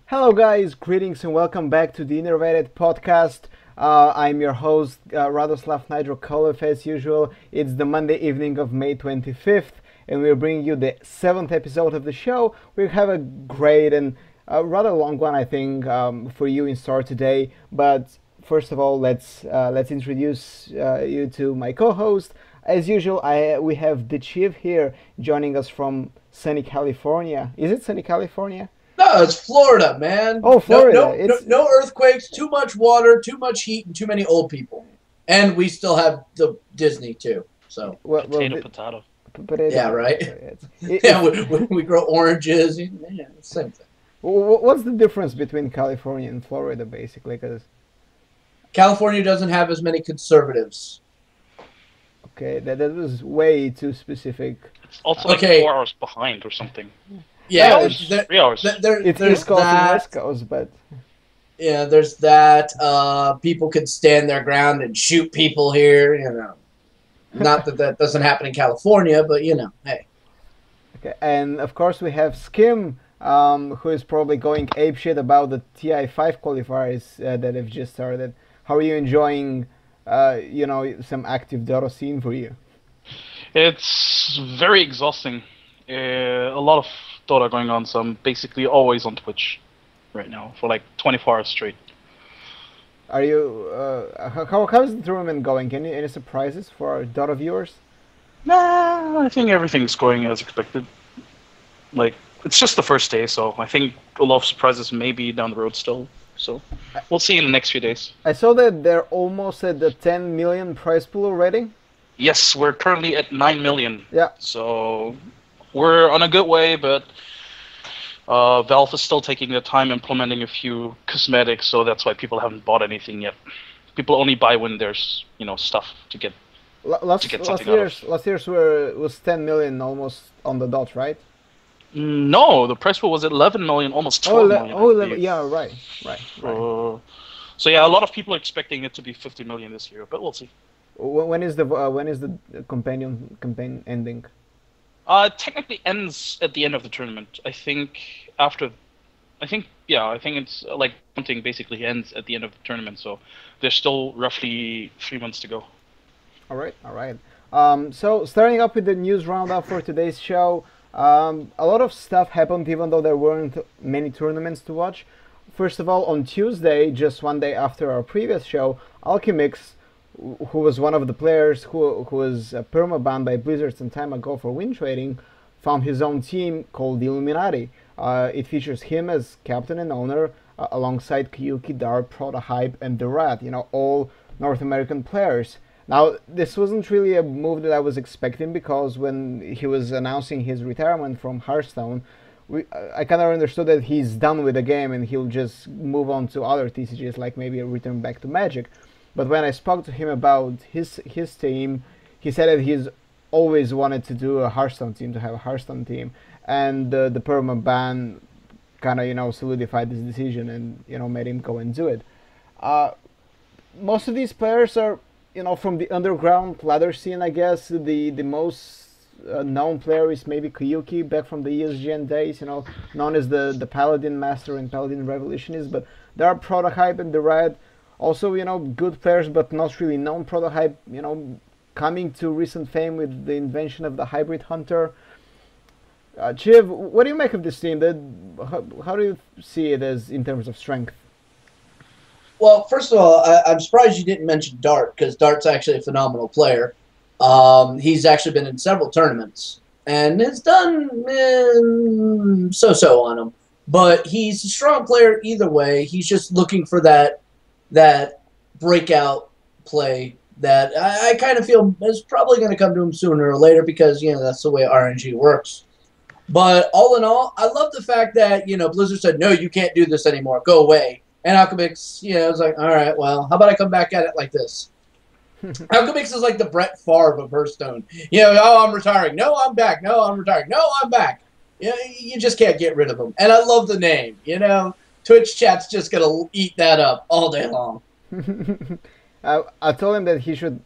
Hello, guys, greetings and welcome back to the Innervated podcast. I'm your host, Radoslav Nidrokolov, as usual. It's the Monday evening of May 25th, and we're bringing you the 7th episode of the show. We have a great and rather long one, I think, for you in store today. But first of all, let's introduce you to my co-host. As usual, we have the Chief here joining us from sunny California. Is it sunny California? No, it's Florida, man. Oh, Florida. No earthquakes, too much water, too much heat, and too many old people. And we still have the Disney, too. So Potato. Yeah, right? We grow oranges. Yeah, same thing. What's the difference between California and Florida, basically? Because California doesn't have as many conservatives. Okay, that was way too specific. It's also like 4 hours behind or something. Yeah, it's 3 hours. It's East Coast and West Coast, but yeah, there's that. People can stand their ground and shoot people here. You know, not that doesn't happen in California, but you know, hey. Okay, and of course we have Skim, who is probably going apeshit about the TI5 qualifiers that have just started. How are you enjoying, some active Dota scene for you? It's very exhausting. A lot of Dota going on, so I'm basically always on Twitch right now for like 24 hours straight. Are you? How is the tournament going? Any surprises for our Dota viewers? Nah, I think everything's going as expected. Like, it's just the first day, so I think a lot of surprises may be down the road still. So we'll see in the next few days. I saw that they're almost at the 10 million prize pool already. Yes, we're currently at 9 million. Yeah. So we're on a good way, but Valve is still taking their time implementing a few cosmetics, so that's why people haven't bought anything yet. People only buy when there's, stuff to get last year's was 10 million almost on the dot, right? No, the price pool was 11 million, almost 12 million. Oh, 11, yeah, right. So yeah, a lot of people are expecting it to be 50 million this year, but we'll see. When is the campaign ending? It technically ends at the end of the tournament. I think it's like counting basically ends at the end of the tournament. So there's still roughly 3 months to go. All right. So starting up with the news roundup for today's show. A lot of stuff happened, even though there weren't many tournaments to watch. First of all, on Tuesday, just one day after our previous show, Alchemix, who was one of the players who was perma-banned by Blizzard some time ago for win trading, found his own team called the Illuminati. It features him as captain and owner, alongside Kyuki, Dart, Protohype, and The Rat, all North American players. Now, this wasn't really a move that I was expecting, because when he was announcing his retirement from Hearthstone, I kind of understood that he's done with the game and he'll just move on to other TCGs, like maybe return back to Magic. But when I spoke to him about his team, he said that he's always wanted to do a Hearthstone team, to have a Hearthstone team, and the perma ban kind of solidified this decision and made him go and do it. Most of these players are from the underground ladder scene, I guess. The most known player is maybe Kyuki, back from the ESGN days, known as the Paladin Master and Paladin Revolutionist. But there are Prototype and The Red. Also, good players, but not really known. Prototype, coming to recent fame with the invention of the Hybrid Hunter. Chiv, what do you make of this team? How do you see it as in terms of strength? Well, first of all, I'm surprised you didn't mention Dart, because Dart's actually a phenomenal player. He's actually been in several tournaments, and it's done so-so on him. But he's a strong player either way. He's just looking for that breakout play that I kind of feel is probably going to come to him sooner or later, because that's the way RNG works. But all in all, I love the fact that Blizzard said, no, you can't do this anymore, go away. And Alchemix, was like, all right, well, how about I come back at it like this? HouseCup is like the Brett Favre of Hearthstone. You know, oh, I'm retiring. No, I'm back. No, I'm retiring. No, I'm back. You know, you just can't get rid of him. And I love the name. You know, Twitch chat's just gonna eat that up all day long. I told him that he should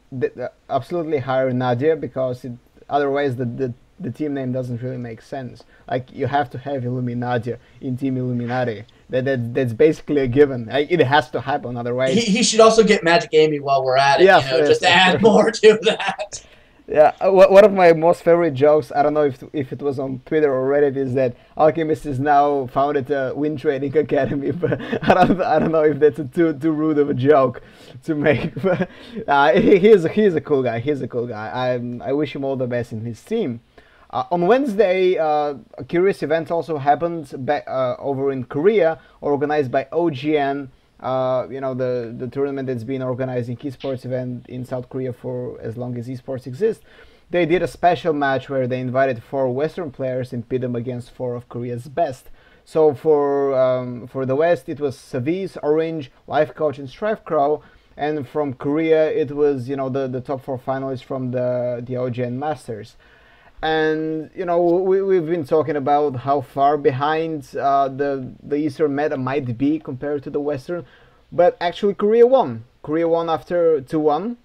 absolutely hire Nadia because otherwise the team name doesn't really make sense. Like you have to have Illuminadia in Team Illuminati. That's basically a given. It has to happen otherwise. He should also get Magic Amy while we're at it. Yes, you know, just to add more to that. Yeah, one of my most favorite jokes, I don't know if it was on Twitter or Reddit, is that Alchemist is now founded a wind training academy, but I don't know if that's too rude of a joke to make. But he's a cool guy. He's a cool guy. I wish him all the best in his team. On Wednesday, a curious event also happened over in Korea, organized by OGN. You know, the tournament that's been organizing esports event in South Korea for as long as esports exist. They did a special match where they invited 4 Western players and pit them against 4 of Korea's best. So for the West, it was Savis, Orange, Life Coach, and Strife Crow. And from Korea, it was, you know, the top 4 finalists from the OGN Masters. And you know, we've been talking about how far behind the Eastern meta might be compared to the Western, but actually Korea won. Korea won after 2-1,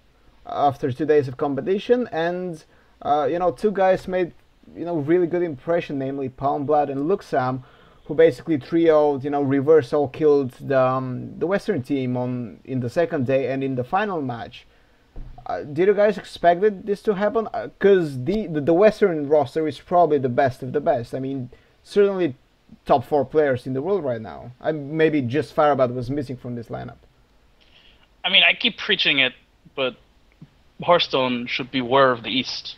after 2 days of competition, and you know, 2 guys made, you know, really good impression, namely Palmblood and Luxam, who basically trioed, you know, reverse all killed the Western team in the second day and in the final match. Did you guys expect this to happen? Because the Western roster is probably the best of the best. I mean, certainly top 4 players in the world right now. Maybe just Farabad was missing from this lineup. I mean, I keep preaching it, but Hearthstone should beware of the East.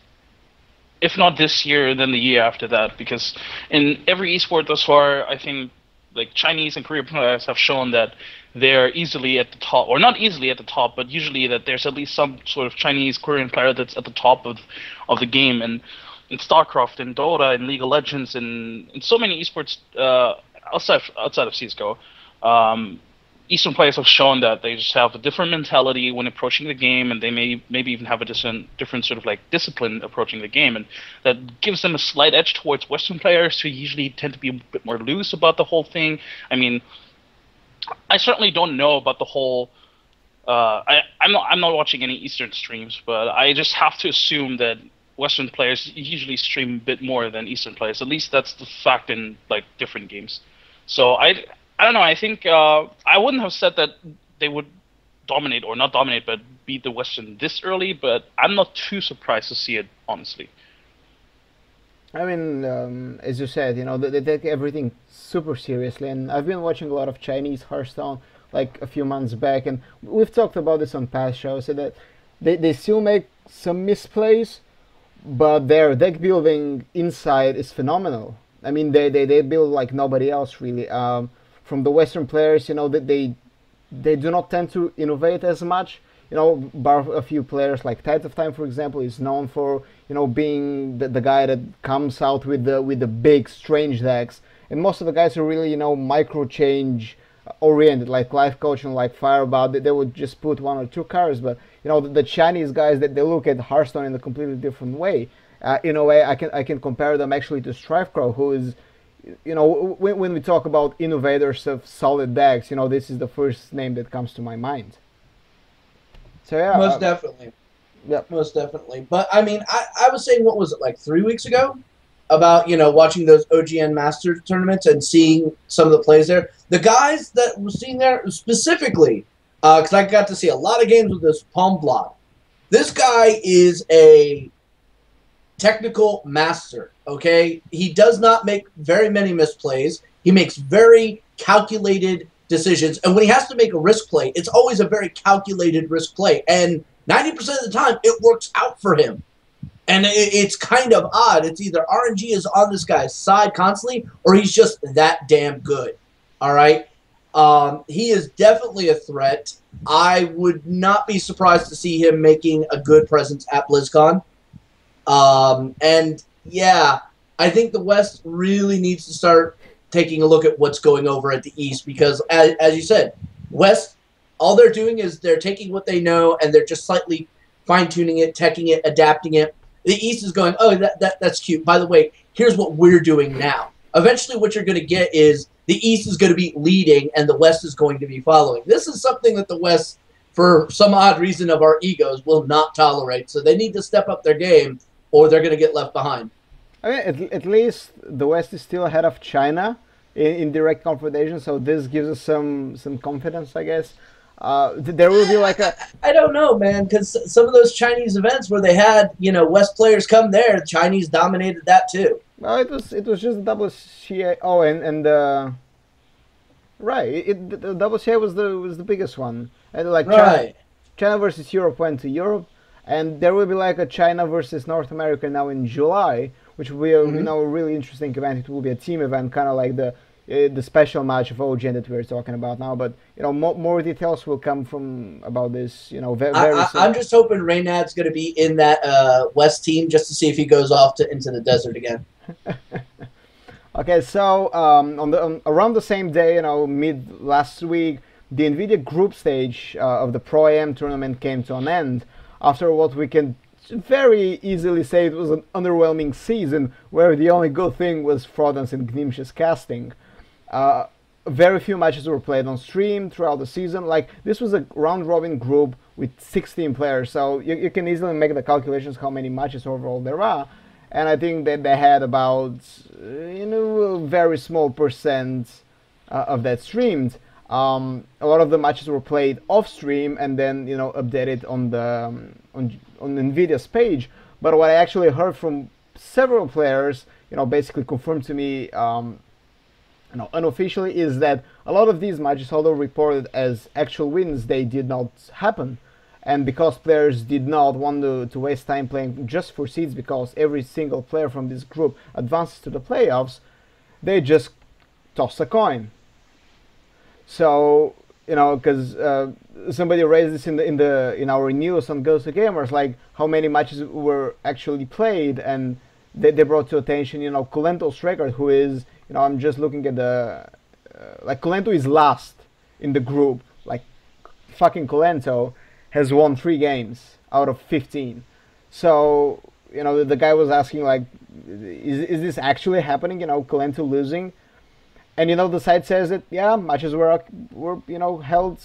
If not this year, then the year after that. Because in every esport thus far, I think like Chinese and Korean players have shown that they're easily at the top, or not easily at the top, but usually that there's at least some sort of Chinese, Korean player that's at the top of the game. And in StarCraft, in Dota, in League of Legends, in so many esports outside of CS:GO, Eastern players have shown that they just have a different mentality when approaching the game, and they maybe even have a different sort of like discipline approaching the game, and that gives them a slight edge towards Western players who usually tend to be a bit more loose about the whole thing. I mean, I certainly don't know about the whole. I'm not watching any Eastern streams, but I just have to assume that Western players usually stream a bit more than Eastern players. At least that's the fact in like different games. So I don't know. I think I wouldn't have said that they would dominate or not dominate, but beat the Western this early. But I'm not too surprised to see it, honestly. I mean, as you said, you know, they take everything super seriously, and I've been watching a lot of Chinese Hearthstone like a few months back, and we've talked about this on past shows, so that they still make some misplays, but their deck building inside is phenomenal. I mean, they build like nobody else really. From the Western players, you know, that they do not tend to innovate as much. You know, bar a few players like Tides of Time, for example, is known for, you know, being the guy that comes out with the big strange decks, and most of the guys are really, you know, micro change oriented, like Life Coach and like Fireball. They would just put 1 or 2 cards, but you know, the Chinese guys, that they look at Hearthstone in a completely different way. In a way, I can compare them actually to Strifecrow, who is, you know, when we talk about innovators of solid decks, you know, this is the first name that comes to my mind. So yeah, most definitely. Yeah, most definitely. But I mean, I was saying, what was it, like 3 weeks ago, about, you know, watching those OGN Masters tournaments and seeing some of the plays there. The guys that were seen there specifically, because I got to see a lot of games with this Palmblood. This guy is a technical master. Okay, he does not make very many misplays. He makes very calculated decisions, and when he has to make a risk play, it's always a very calculated risk play, and 90% of the time it works out for him. And it's kind of odd. It's either RNG is on this guy's side constantly, or he's just that damn good. All right, he is definitely a threat. I would not be surprised to see him making a good presence at BlizzCon. And yeah, I think the West really needs to start taking a look at what's going over at the East, because as you said, West, all they're doing is they're taking what they know and they're just slightly fine-tuning it, teching it, adapting it. The East is going, oh, that's cute. By the way, here's what we're doing now. Eventually, what you're going to get is the East is going to be leading and the West is going to be following. This is something that the West, for some odd reason of our egos, will not tolerate. So they need to step up their game or they're going to get left behind. I mean, at least the West is still ahead of China in direct confrontation, so this gives us some confidence, I guess. There will be like a... I don't know, man, because some of those Chinese events where they had, West players come there, Chinese dominated that too. Well, it was just the WCA. Oh, and right, the WCA was the biggest one, and like right. China versus Europe went to Europe, and there will be like a China versus North America now in July, which will be a really interesting event. It will be a team event, kind of like the special match of OGN that we're talking about now. But more details will come from about this. Very soon. I'm just hoping Reynad's going to be in that West team just to see if he goes off into the desert again. Okay, so around the same day, mid last week, the NVIDIA group stage of the Pro Am tournament came to an end after what we can very easily say it was an underwhelming season where the only good thing was Frodon's and Gnimsh's casting. Very few matches were played on stream throughout the season. Like, this was a round-robin group with 16 players, so you can easily make the calculations how many matches overall there are. And I think that they had about, a very small percent of that streamed. A lot of the matches were played off-stream and then, updated on the on NVIDIA's page. But what I actually heard from several players, basically confirmed to me, unofficially, is that a lot of these matches, although reported as actual wins, they did not happen. And because players did not want to waste time playing just for seeds, because every single player from this group advances to the playoffs, they just toss a coin. So, because somebody raised this in our news on Ghost of Gamers, like how many matches were actually played, and they brought to attention, Colento's record, who is, I'm just looking at the, Colento is last in the group, like fucking Colento has won 3 games out of 15. So, the guy was asking, like, is this actually happening? Colento losing? And, the site says that, yeah, matches were held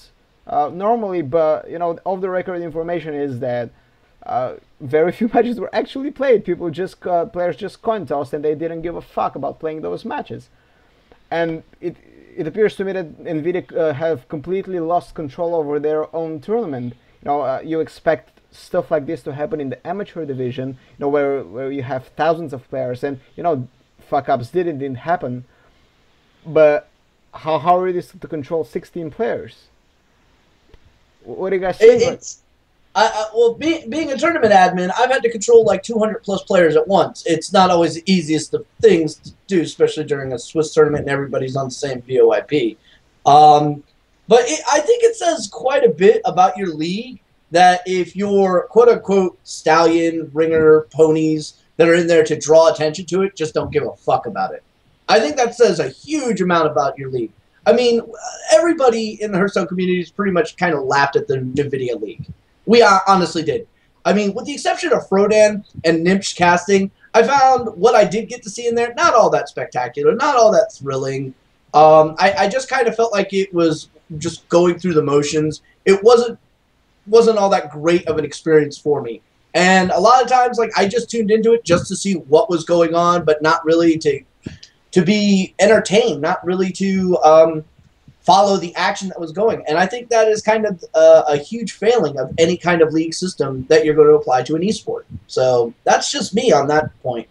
normally, but, off the record information is that very few matches were actually played. Players just coin tossed, and they didn't give a fuck about playing those matches. And it appears to me that NVIDIA have completely lost control over their own tournament. You expect stuff like this to happen in the amateur division, where you have thousands of players, and fuck-ups didn't happen. But how hard is it to control 16 players? What do you guys think? Well, being a tournament admin, I've had to control like 200 plus players at once. It's not always the easiest of things to do, especially during a Swiss tournament and everybody's on the same VoIP. But I think it says quite a bit about your league that if your quote-unquote stallion, ringer, ponies that are in there to draw attention to it just don't give a fuck about it. I think that says a huge amount about your league. I mean, everybody in the Hearthstone community is pretty much kind of laughed at the NVIDIA league. We honestly did. I mean, with the exception of Frodan and Nimsh casting, I found what I did get to see in there, not all that spectacular, not all that thrilling. I just kind of felt like it was just going through the motions. It wasn't all that great of an experience for me. And a lot of times, like, I just tuned into it just to see what was going on, but not really to be entertained, not really to follow the action that was going. And I think that is kind of a huge failing of any kind of league system that you're going to apply to an esport. So that's just me on that point.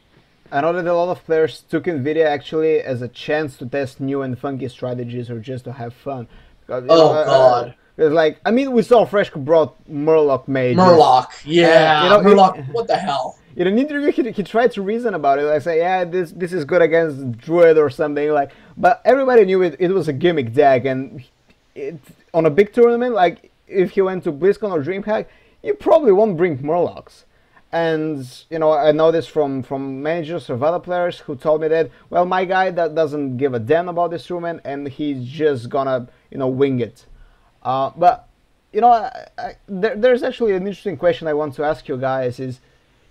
I know that a lot of players took NVIDIA actually as a chance to test new and funky strategies or just to have fun. Because, God. It's like, I mean, we saw Freshco brought Murloc Mage. Murloc, yeah. Murloc, what the hell? In an interview, he tried to reason about it. Like, say, yeah, this is good against Druid or something. Like, but everybody knew it was a gimmick deck, and on a big tournament, like if he went to BlizzCon or DreamHack, you probably won't bring Murlocs. And I know this from managers of other players who told me that, well, my guy that doesn't give a damn about this tournament, and he's just gonna wing it. But you know, there's actually an interesting question I want to ask you guys: is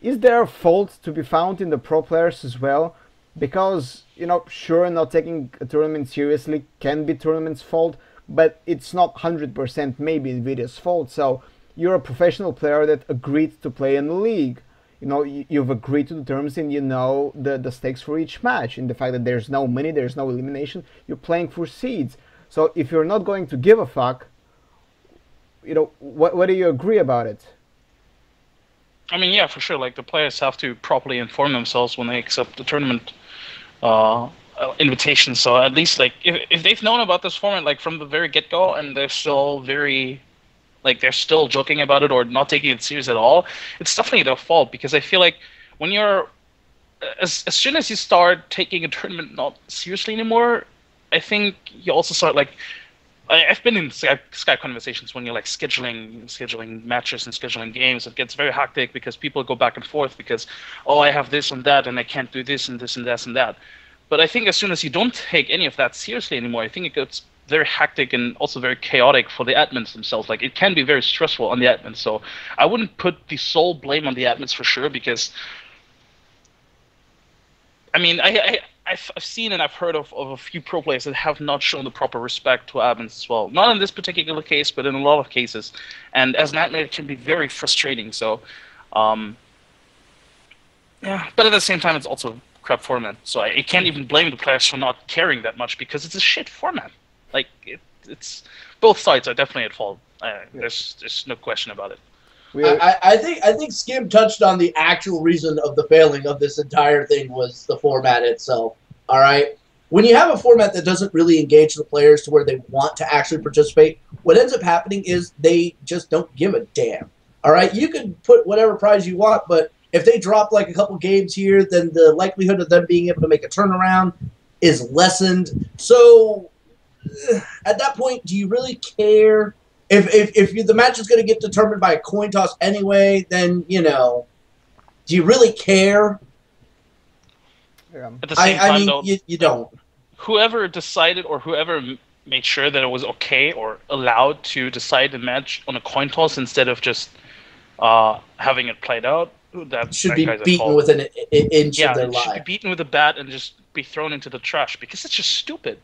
there a fault to be found in the pro players as well? Because you know, sure, not taking a tournament seriously can be tournament's fault, but it's not 100% maybe Nvidia's fault. So you're a professional player that agreed to play in the league. You know, you've agreed to the terms and you know the stakes for each match, and the fact that there's no money, there's no elimination, you're playing for seeds. So if you're not going to give a fuck, you know, what do you agree about it? I mean, yeah, for sure. Like the players have to properly inform themselves when they accept the tournament uh, invitation. So at least like if they've known about this format like from the very get go, and they're still very like they're still joking about it or not taking it serious at all, it's definitely their fault. Because I feel like when you're as soon as you start taking a tournament not seriously anymore, I think you also start like I've been in Skype conversations when you're like scheduling matches and scheduling games. It gets very hectic because people go back and forth because, oh, I have this and that and I can't do this and this and that and that. But I think as soon as you don't take any of that seriously anymore, I think it gets very hectic and also very chaotic for the admins themselves. Like it can be very stressful on the admins. So I wouldn't put the sole blame on the admins for sure, because I mean, I've seen and I've heard of a few pro players that have not shown the proper respect to admins as well. Not in this particular case, but in a lot of cases. And as an admin, it can be very frustrating. So, yeah. But at the same time, it's also crap format. So I can't even blame the players for not caring that much because it's a shit format. Like, it's both sides are definitely at fault. There's no question about it. I think Skim touched on the actual reason of the failing of this entire thing was the format itself. All right, when you have a format that doesn't really engage the players to where they want to actually participate, what ends up happening is they just don't give a damn. All right, you can put whatever prize you want, but if they drop like a couple games here, then the likelihood of them being able to make a turnaround is lessened. So at that point, do you really care? If the match is going to get determined by a coin toss anyway, then, you know, do you really care? Yeah. At the same time, I mean, though, you don't. Whoever decided or whoever made sure that it was okay or allowed to decide the match on a coin toss instead of just having it played out, that Should be guy's at beaten fault. with an inch of their It should be life. beaten with a bat and just be thrown into the trash because it's just stupid.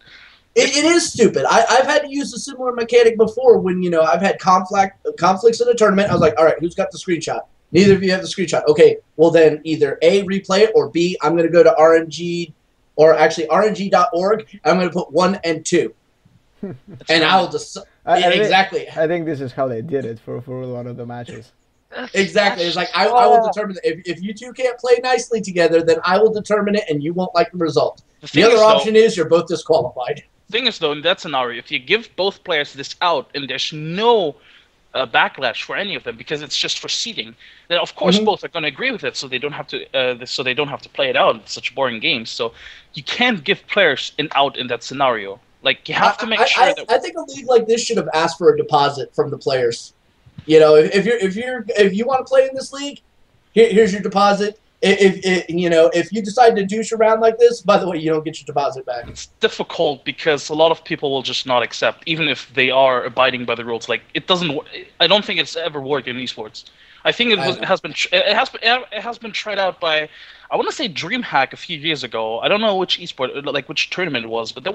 It is stupid. I've had to use a similar mechanic before when, you know, I've had conflicts in a tournament. I was like, all right, who's got the screenshot? Neither of you have the screenshot. Okay, well then either A, replay it, or B, I'm going to go to RNG, or actually RNG.org, and I'm going to put 1 and 2. And I will decide. Exactly. I think this is how they did it for a lot of the matches. Exactly. It's like, I will determine that. If you two can't play nicely together, then I will determine it, and you won't like the result. The other option is you're both disqualified. Thing is, though, in that scenario, if you give both players this out and there's no backlash for any of them because it's just for seeding, then of course both are going to agree with it, so they don't have to play it out in such boring games. So you can't give players an out in that scenario. Like you have to make sure that. I think a league like this should have asked for a deposit from the players. You know, if you want to play in this league, here's your deposit. If you decide to douche around like this, by the way, you don't get your deposit back. It's difficult because a lot of people will just not accept, even if they are abiding by the rules. Like it doesn't. I don't think it's ever worked in esports. I think it has been tried out by, I want to say DreamHack a few years ago. I don't know which esport, like which tournament it was, but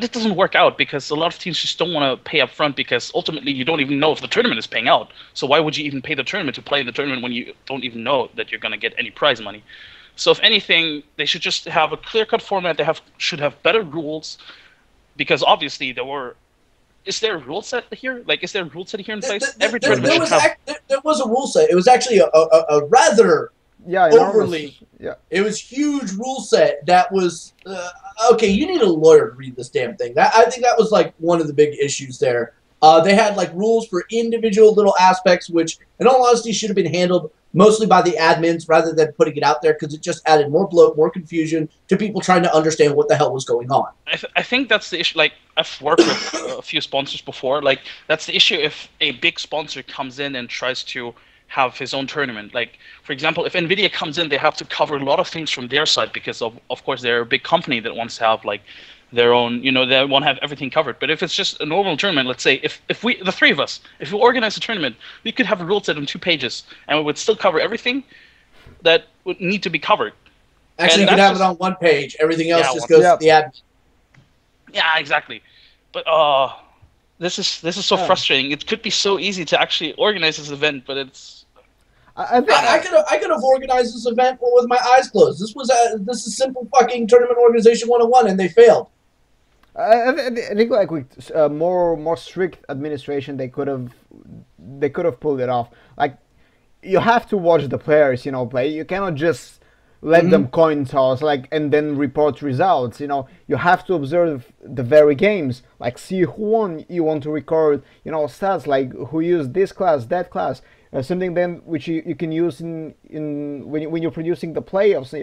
it doesn't work out because a lot of teams just don't want to pay up front because ultimately you don't even know if the tournament is paying out. So why would you even pay the tournament to play in the tournament when you don't even know that you're going to get any prize money? So if anything, they should just have a clear-cut format. They should have better rules because obviously is there a rule set here? Like, is there a rule set here in place? Every tournament should have. There was a rule set. It was actually a rather overly. Yeah. It was huge rule set that was okay. You need a lawyer to read this damn thing. I think that was like one of the big issues there. They had like rules for individual little aspects, which in all honesty should have been handled mostly by the admins rather than putting it out there because it just added more bloat, more confusion to people trying to understand what the hell was going on. I think that's the issue. Like, I've worked with a few sponsors before. Like, that's the issue if a big sponsor comes in and tries to have his own tournament. Like, for example, if Nvidia comes in, they have to cover a lot of things from their side because of course they're a big company that wants to have like their own, they want to have everything covered. But if it's just a normal tournament, let's say if we, the three of us, if we organize a tournament, we could have a rule set on 2 pages and we would still cover everything that would need to be covered. Actually, And you can that's have it just- on one page. Everything else Yeah, just one- goes to the admin. Yeah, exactly. But this is so frustrating. It could be so easy to actually organize this event, but it's I think I could have organized this event with my eyes closed. This is simple fucking tournament organization 101, and they failed. I think like with more strict administration, they could have pulled it off. Like, you have to watch the players, play. You cannot just let them coin toss and then report results. You have to observe the very games, like see who won. You want to record, stats like who used this class, that class, something then which you can use in when you're producing the playoffs.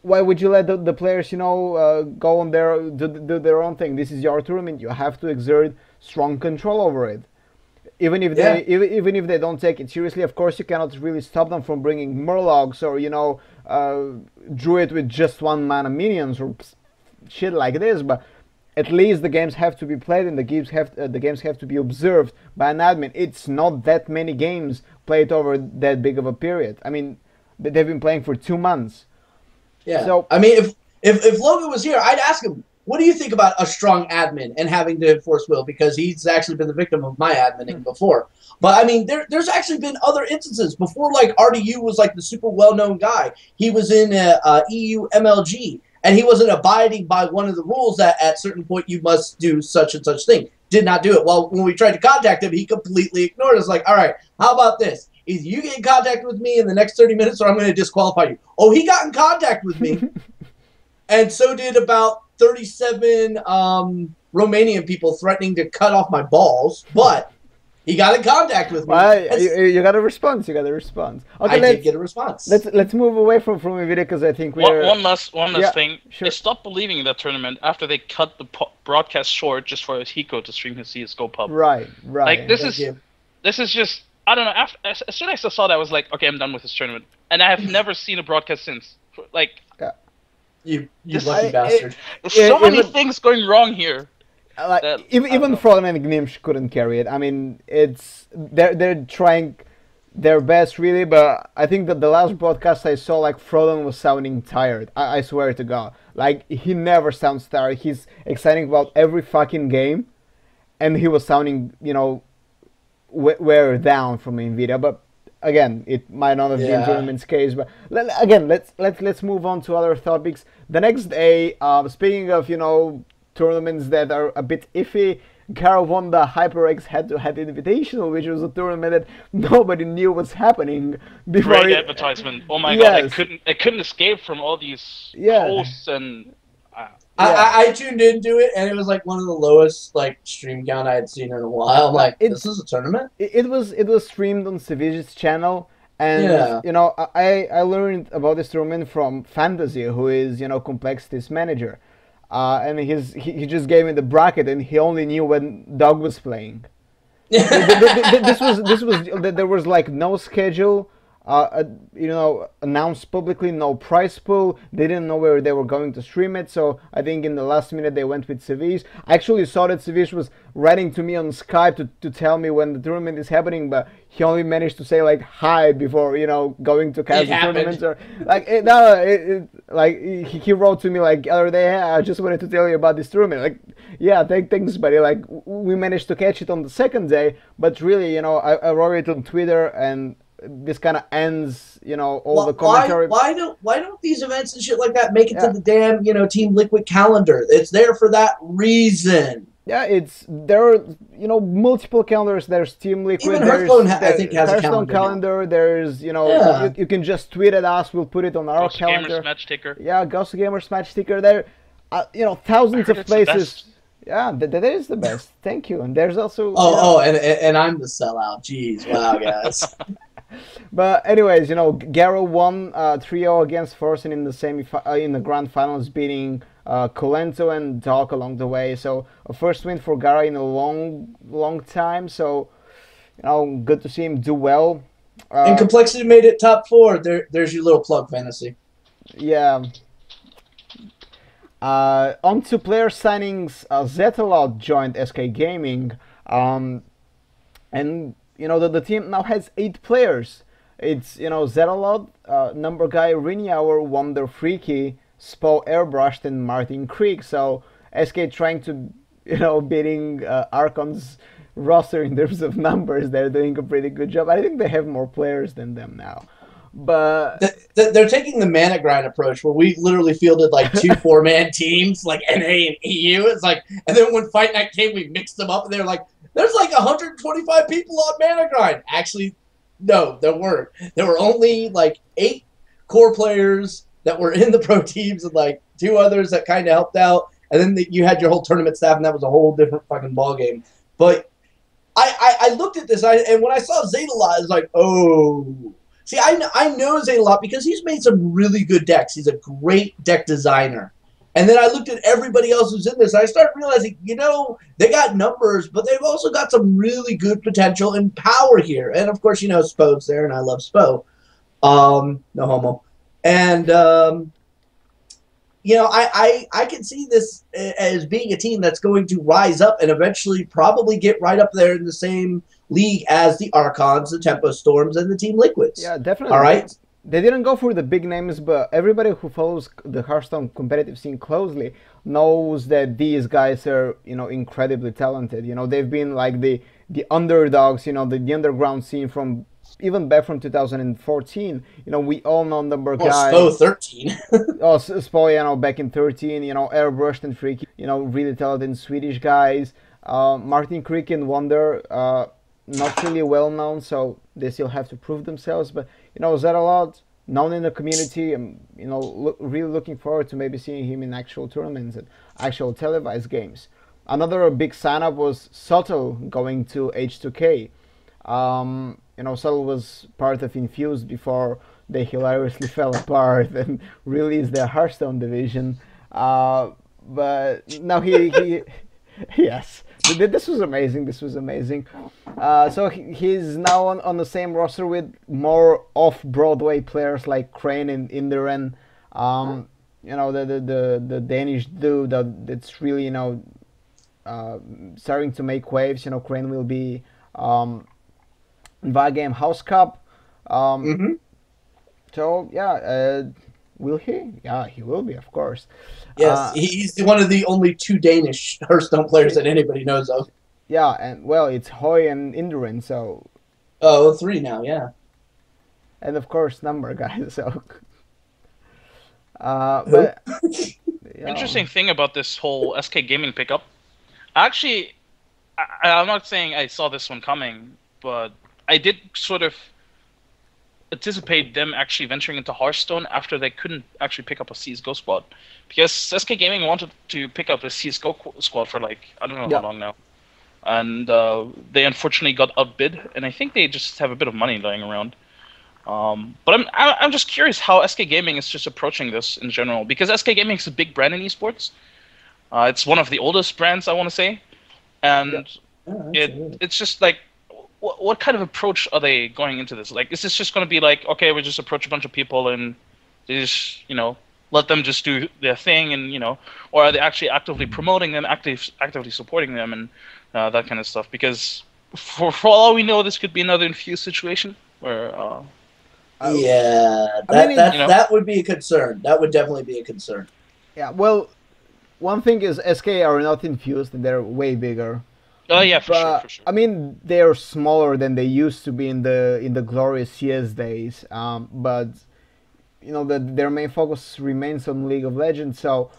Why would you let the players, go on do their own thing? This is your tournament. You have to exert strong control over it. Even if even if they don't take it seriously, of course you cannot really stop them from bringing Murlocs or Druid with just 1 mana minions or shit like this. But at least the games have to be played and the games have to be observed by an admin. It's not that many games played over that big of a period. I mean, they've been playing for 2 months. Yeah. So I mean, if Logan was here, I'd ask him, what do you think about a strong admin and having to enforce will? Because he's actually been the victim of my adminning before. But I mean, there's actually been other instances before. Like RDU was like the super well-known guy. He was in EU MLG, and he wasn't abiding by one of the rules that at certain point you must do such and such thing. Did not do it. Well, when we tried to contact him, he completely ignored us. Like, all right, how about this? Either you get in contact with me in the next 30 minutes, or I'm going to disqualify you. Oh, he got in contact with me, and so did about 37 Romanian people threatening to cut off my balls, but he got in contact with me. Well, you got a response. You got a response. Okay, I did get a response. Let's move away from Nvidia because I think we're one last Yeah, thing. sure. I stopped believing in that tournament after they cut the broadcast short just for Hiko to stream his CS:GO pub. right. Like this Thank you. is just, I don't know. As soon as I saw that, I was like, okay, I'm done with this tournament, and I have never seen a broadcast since. Like, You This- lucky bastard. there's so Yeah, many even- things going wrong here. Like, that- even I don't know. Frozen and Gnimsh couldn't carry it. I mean, they're trying their best really, but I think that the last broadcast I saw, like, Frozen was sounding tired. I swear to God, like, he never sounds tired. He's excited about every fucking game, and he was sounding, wear down from Nvidia. But again, it might not have been Yeah. tournament's case. But again, let's move on to other topics. The next day, speaking of tournaments that are a bit iffy, Garo won the HyperX head-to-head invitational, which was a tournament that nobody knew was happening before. Great it- advertisement. Oh my god, Yes. I couldn't escape from all these Yeah. posts and. I tuned into it, and it was like one of the lowest like stream count I had seen in a while. I'm like, It's- this is a tournament? It was streamed on Savij's channel, and Yeah. I learned about this tournament from Fantasy, who is Complexity's manager, and he just gave me the bracket, and he only knew when Doug was playing. This was there was like no schedule, announced publicly, no prize pool. They didn't know where they were going to stream it, so I think in the last minute they went with Savij. I actually saw that Savij was writing to me on Skype to tell me when the tournament is happening, but he only managed to say like hi before going to cast the happened. tournament. Or like he wrote to me like the other day, "Hey, I just wanted to tell you about this tournament." Like, yeah, thanks, buddy. Like, we managed to catch it on the second day, but really, I wrote it on Twitter, and this kind of ends, all the commentary. Why don't these events and shit like that make it Yeah. to the damn Team Liquid calendar? It's there for that reason. Yeah, there are multiple calendars. There's Team Liquid. Even there's Hearthstone I think has a Hearthstone calendar now. There's Yeah. you can just tweet at us. We'll put it on our Ghost calendar. Gamers match ticker. Yeah, Ghost Gamers match sticker. There, thousands I of heard it's the places. best. Yeah, that is the best. Thank you. And there's also And I'm the sellout. Jeez, wow, guys. But anyways, Garo won 3-0 against Forsen in the in the grand finals, beating Colento and Doc along the way. So a first win for Garo in a long time. So good to see him do well. And Complexity made it top 4. There's your little plug, Fantasy. Yeah. On to player signings, Zetalot joined SK Gaming, and the team now has 8 players. It's Zetalot, number guy Rinauer, Wonder Freaky, Spo Airbrushed, and Martin Creek. So SK trying to beating Archon's roster in terms of numbers. They're doing a pretty good job. I think they have more players than them now. But they're taking the mana grind approach, where we literally fielded like 2 4-man teams, like NA and EU. It's like, and then when Fight Night came, we mixed them up, and they're like, "There's like 125 people on mana grind." Actually, no, there weren't. There were only like 8 core players that were in the pro teams, and like 2 others that kind of helped out. And then you had your whole tournament staff, and that was a whole different fucking ball game. But I looked at this, and when I saw Zetalot, I was like, oh. See, I know Zetalot because he's made some really good decks. He's a great deck designer. And then I looked at everybody else who's in this, and I started realizing, they got numbers, but they've also got some really good potential and power here. And, of course, Spo's there, and I love Spo. No homo. And, I can see this as being a team that's going to rise up and eventually probably get right up there in the same league as the Archons, the Tempo Storms, and the Team Liquids. Yeah, definitely. All right. They didn't go for the big names, but everybody who follows the Hearthstone competitive scene closely knows that these guys are, incredibly talented. They've been like the underdogs, the underground scene from even back from 2014. We all know number guy. Spo 13. Spo, back in 13. Airbrushed and Freaky. Really talented Swedish guys. Martin Creek and Wonder. Not really well known, so they still have to prove themselves. But Zetalot, known in the community, and really looking forward to maybe seeing him in actual tournaments and actual televised games. Another big sign-up was Subtle going to H2K. Subtle was part of Infused before they hilariously fell apart and released their Hearthstone division. But now he yes. This was amazing. This was amazing. So he's now on the same roster with more off-Broadway players like Crane and Inderen. The Danish dude that's really starting to make waves. Crane will be in that game HouseCup. So yeah. Will he? Yeah, he will be, of course. Yes, he's one of the only 2 Danish Hearthstone players that anybody knows of. Yeah, and well, it's Hoy and Indren, so. Oh, 3 now, yeah. And of course, number guys. So. But interesting thing about this whole SK Gaming pickup. Actually, I'm not saying I saw this one coming, but I did sort of anticipate them actually venturing into Hearthstone after they couldn't actually pick up a CSGO squad, because SK Gaming wanted to pick up a CSGO squad for like I don't know how long now, and they unfortunately got outbid, and I think they just have a bit of money lying around. But I'm just curious how SK Gaming is just approaching this in general, because SK Gaming is a big brand in esports. It's one of the oldest brands, I want to say, and it's just like. What kind of approach are they going into this? Like, is this just going to be like, okay, we just approach a bunch of people and they just, let them just do their thing, and or are they actually actively promoting them, actively supporting them, and that kind of stuff? Because for all we know, this could be another Infused situation where. That would be a concern. That would definitely be a concern. Yeah, well, one thing is SK are not Infused, and they're way bigger. Oh yeah, for sure. I mean, they're smaller than they used to be in the glorious CS days. But their main focus remains on League of Legends. So,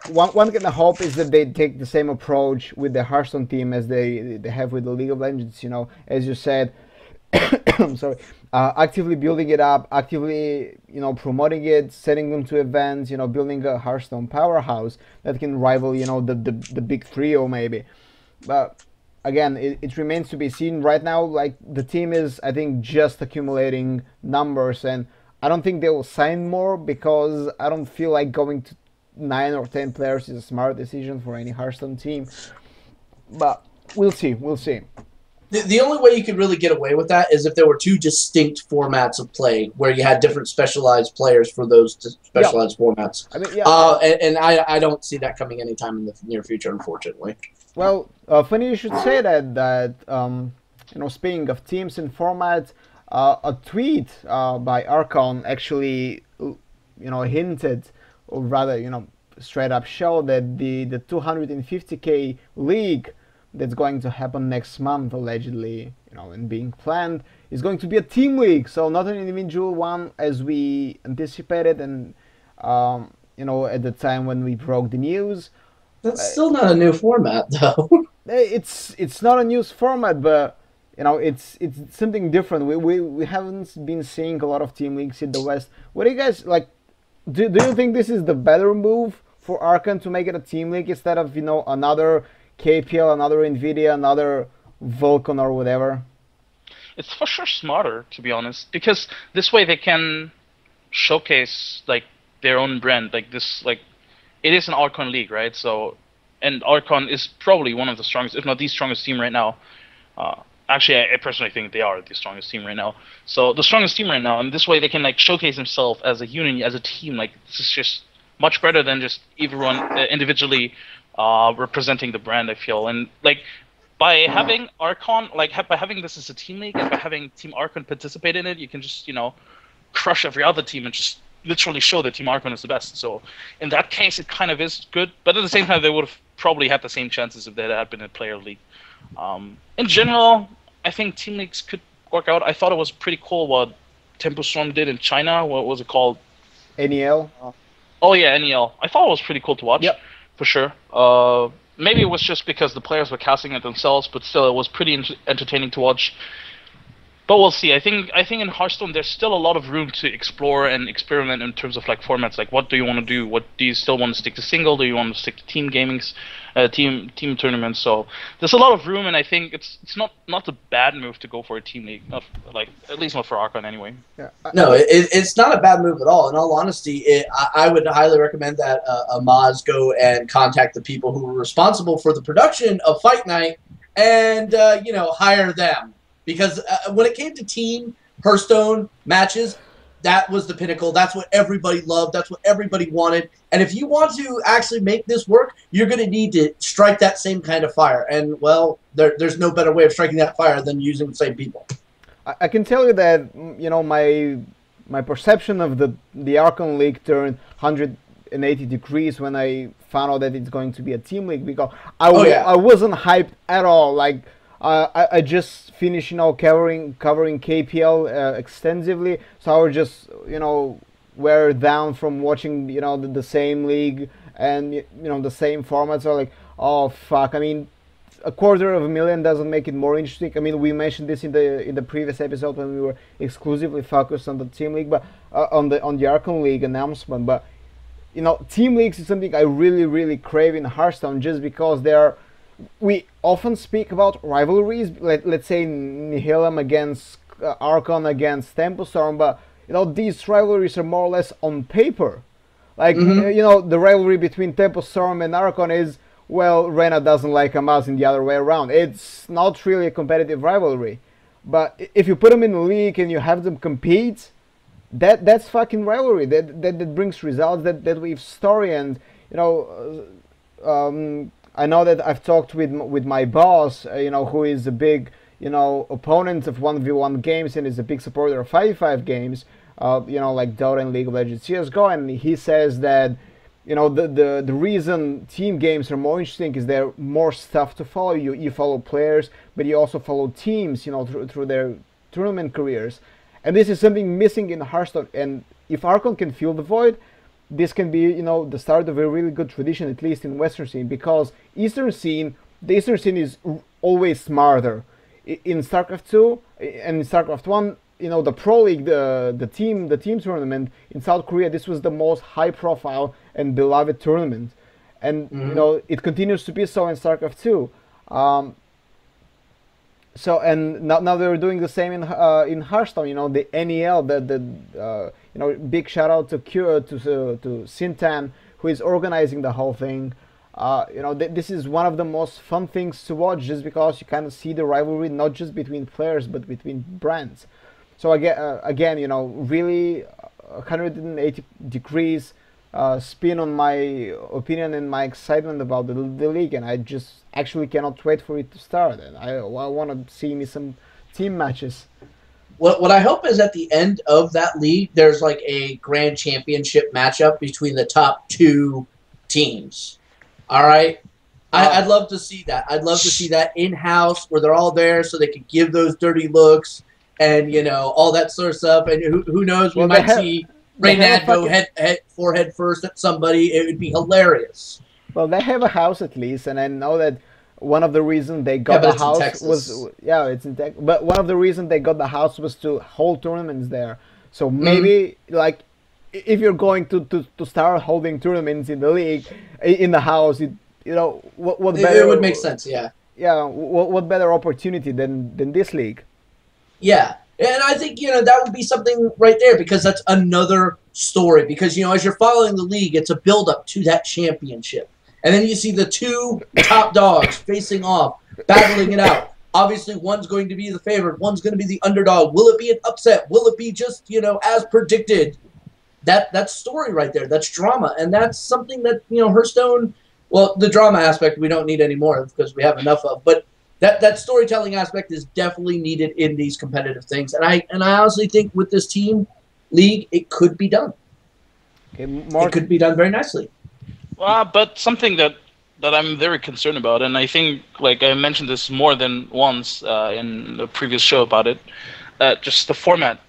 one can hope is that they take the same approach with the Hearthstone team as they have with the League of Legends. As you said, I'm sorry, actively building it up, actively promoting it, sending them to events. Building a Hearthstone powerhouse that can rival the big trio maybe. But again, it remains to be seen. Right now, like, the team is, I think, just accumulating numbers, and I don't think they will sign more, because I don't feel like going to 9 or 10 players is a smart decision for any Hearthstone team. But we'll see. The only way you could really get away with that is if there were two distinct formats of play where you had different specialized players for those specialized formats. I mean, yeah. And I don't see that coming anytime in the near future, unfortunately. Well, funny you should say that. Speaking of teams and formats, a tweet by Archon actually, hinted, or rather, straight up showed that the 250k league that's going to happen next month, allegedly, and being planned, is going to be a team league. So not an individual one as we anticipated, and at the time when we broke the news. That's still not a new format, though. It's not a news format, but it's something different. We haven't been seeing a lot of team leagues in the West. What do you guys like? Do you think this is the better move for Archon to make it a team league instead of another KPL, another Nvidia, another Vulcan or whatever? It's for sure smarter, to be honest, because this way they can showcase like their own brand, like this, like it is an Archon league, right? So, and Archon is probably one of the strongest, if not the strongest team right now. Actually, I personally think they are the strongest team right now. So the strongest team right now, and this way they can like showcase themselves as a unit, as a team. Like this is just much better than just everyone individually representing the brand, I feel. And like by having Archon, by having this as a team league, and by having Team Archon participate in it, you can just crush every other team and just literally show that Team Archon is the best. So in that case, it kind of is good. But at the same time, they would have probably had the same chances if they had been a player league. In general, I think team leagues could work out. I thought it was pretty cool what Tempo Storm did in China. What was it called? NEL. Oh yeah, NEL. I thought it was pretty cool to watch. Yep. For sure. Maybe it was just because the players were casting it themselves, but still, it was pretty entertaining to watch. But we'll see. I think in Hearthstone there's still a lot of room to explore and experiment in terms of like formats. Like, what do you want to do? What do you still want to stick to single? Do you want to stick to team gamings, team tournaments? So there's a lot of room, and I think it's not a bad move to go for a team league. Not like, at least not for Archon anyway. Yeah. No, it's not a bad move at all. In all honesty, I would highly recommend that Amaz go and contact the people who were responsible for the production of Fight Night and hire them. Because when it came to team Hearthstone matches, that was the pinnacle. That's what everybody loved. That's what everybody wanted. And if you want to actually make this work, you're going to need to strike that same kind of fire. And, well, there's no better way of striking that fire than using the same people. I can tell you that, my perception of the Archon League turned 180 degrees when I found out that it's going to be a team league, because I wasn't hyped at all. Like, I just finished, covering KPL extensively, so I was just, wear down from watching, the same league and the same format. So like, oh fuck! I mean, $250,000 doesn't make it more interesting. I mean, we mentioned this in the previous episode when we were exclusively focused on the team league, but on the Archon League announcement. But team leagues is something I really, really crave in Hearthstone, just because we often speak about rivalries, let's say Nihilum against Archon against Tempo Storm, but these rivalries are more or less on paper. Like, the rivalry between Tempo Storm and Archon is, well, Rena doesn't like Amaz and the other way around. It's not really a competitive rivalry. But if you put them in a league and you have them compete, that's fucking rivalry. That brings results, that weave story. And, I know that I've talked with my boss, who is a big, opponent of 1v1 games and is a big supporter of 5v5 games, like Dota and League of Legends, CSGO, and he says that, the reason team games are more interesting is there are more stuff to follow. You follow players, but you also follow teams, through their tournament careers. And this is something missing in Hearthstone. And if Archon can fill the void, this can be, the start of a really good tradition, at least in Western scene, because the Eastern scene is always smarter. In StarCraft 2 and in StarCraft 1, the Pro League, the team tournament in South Korea, this was the most high-profile and beloved tournament, and it continues to be so in StarCraft 2. So, and now they're doing the same in Hearthstone. The NEL, big shout out to Sintan, who is organizing the whole thing. This is one of the most fun things to watch, just because you kind of see the rivalry not just between players but between brands. So again, really 180 degrees spin on my opinion and my excitement about the league, and I just actually cannot wait for it to start. And I want to see me some team matches. What I hope is at the end of that league, there's like a grand championship matchup between the top two teams. All right. I'd love to see that. I'd love to see that in-house where they're all there so they can give those dirty looks and, all that sort of stuff. And who knows, we might see Reynad go forehead first at somebody. It would be hilarious. Well, they have a house at least, and I know that one of the reasons they got the house was it's in Texas. But one of the reasons they got the house was to hold tournaments there. So maybe like if you're going to start holding tournaments in the league in the house, what better? It would make sense, yeah. Yeah, what better opportunity than this league? Yeah, and I think that would be something right there, because that's another story. Because as you're following the league, it's a build up to that championship. And then you see the two top dogs facing off, battling it out. Obviously, one's going to be the favorite. One's going to be the underdog. Will it be an upset? Will it be just, as predicted? That's story right there. That's drama. And that's something that, Hearthstone, well, the drama aspect we don't need anymore because we have enough of. But that storytelling aspect is definitely needed in these competitive things. And I honestly think with this team league, it could be done. Okay, it could be done very nicely. But something that I'm very concerned about, and I think, like I mentioned this more than once in the previous show about it, just the format,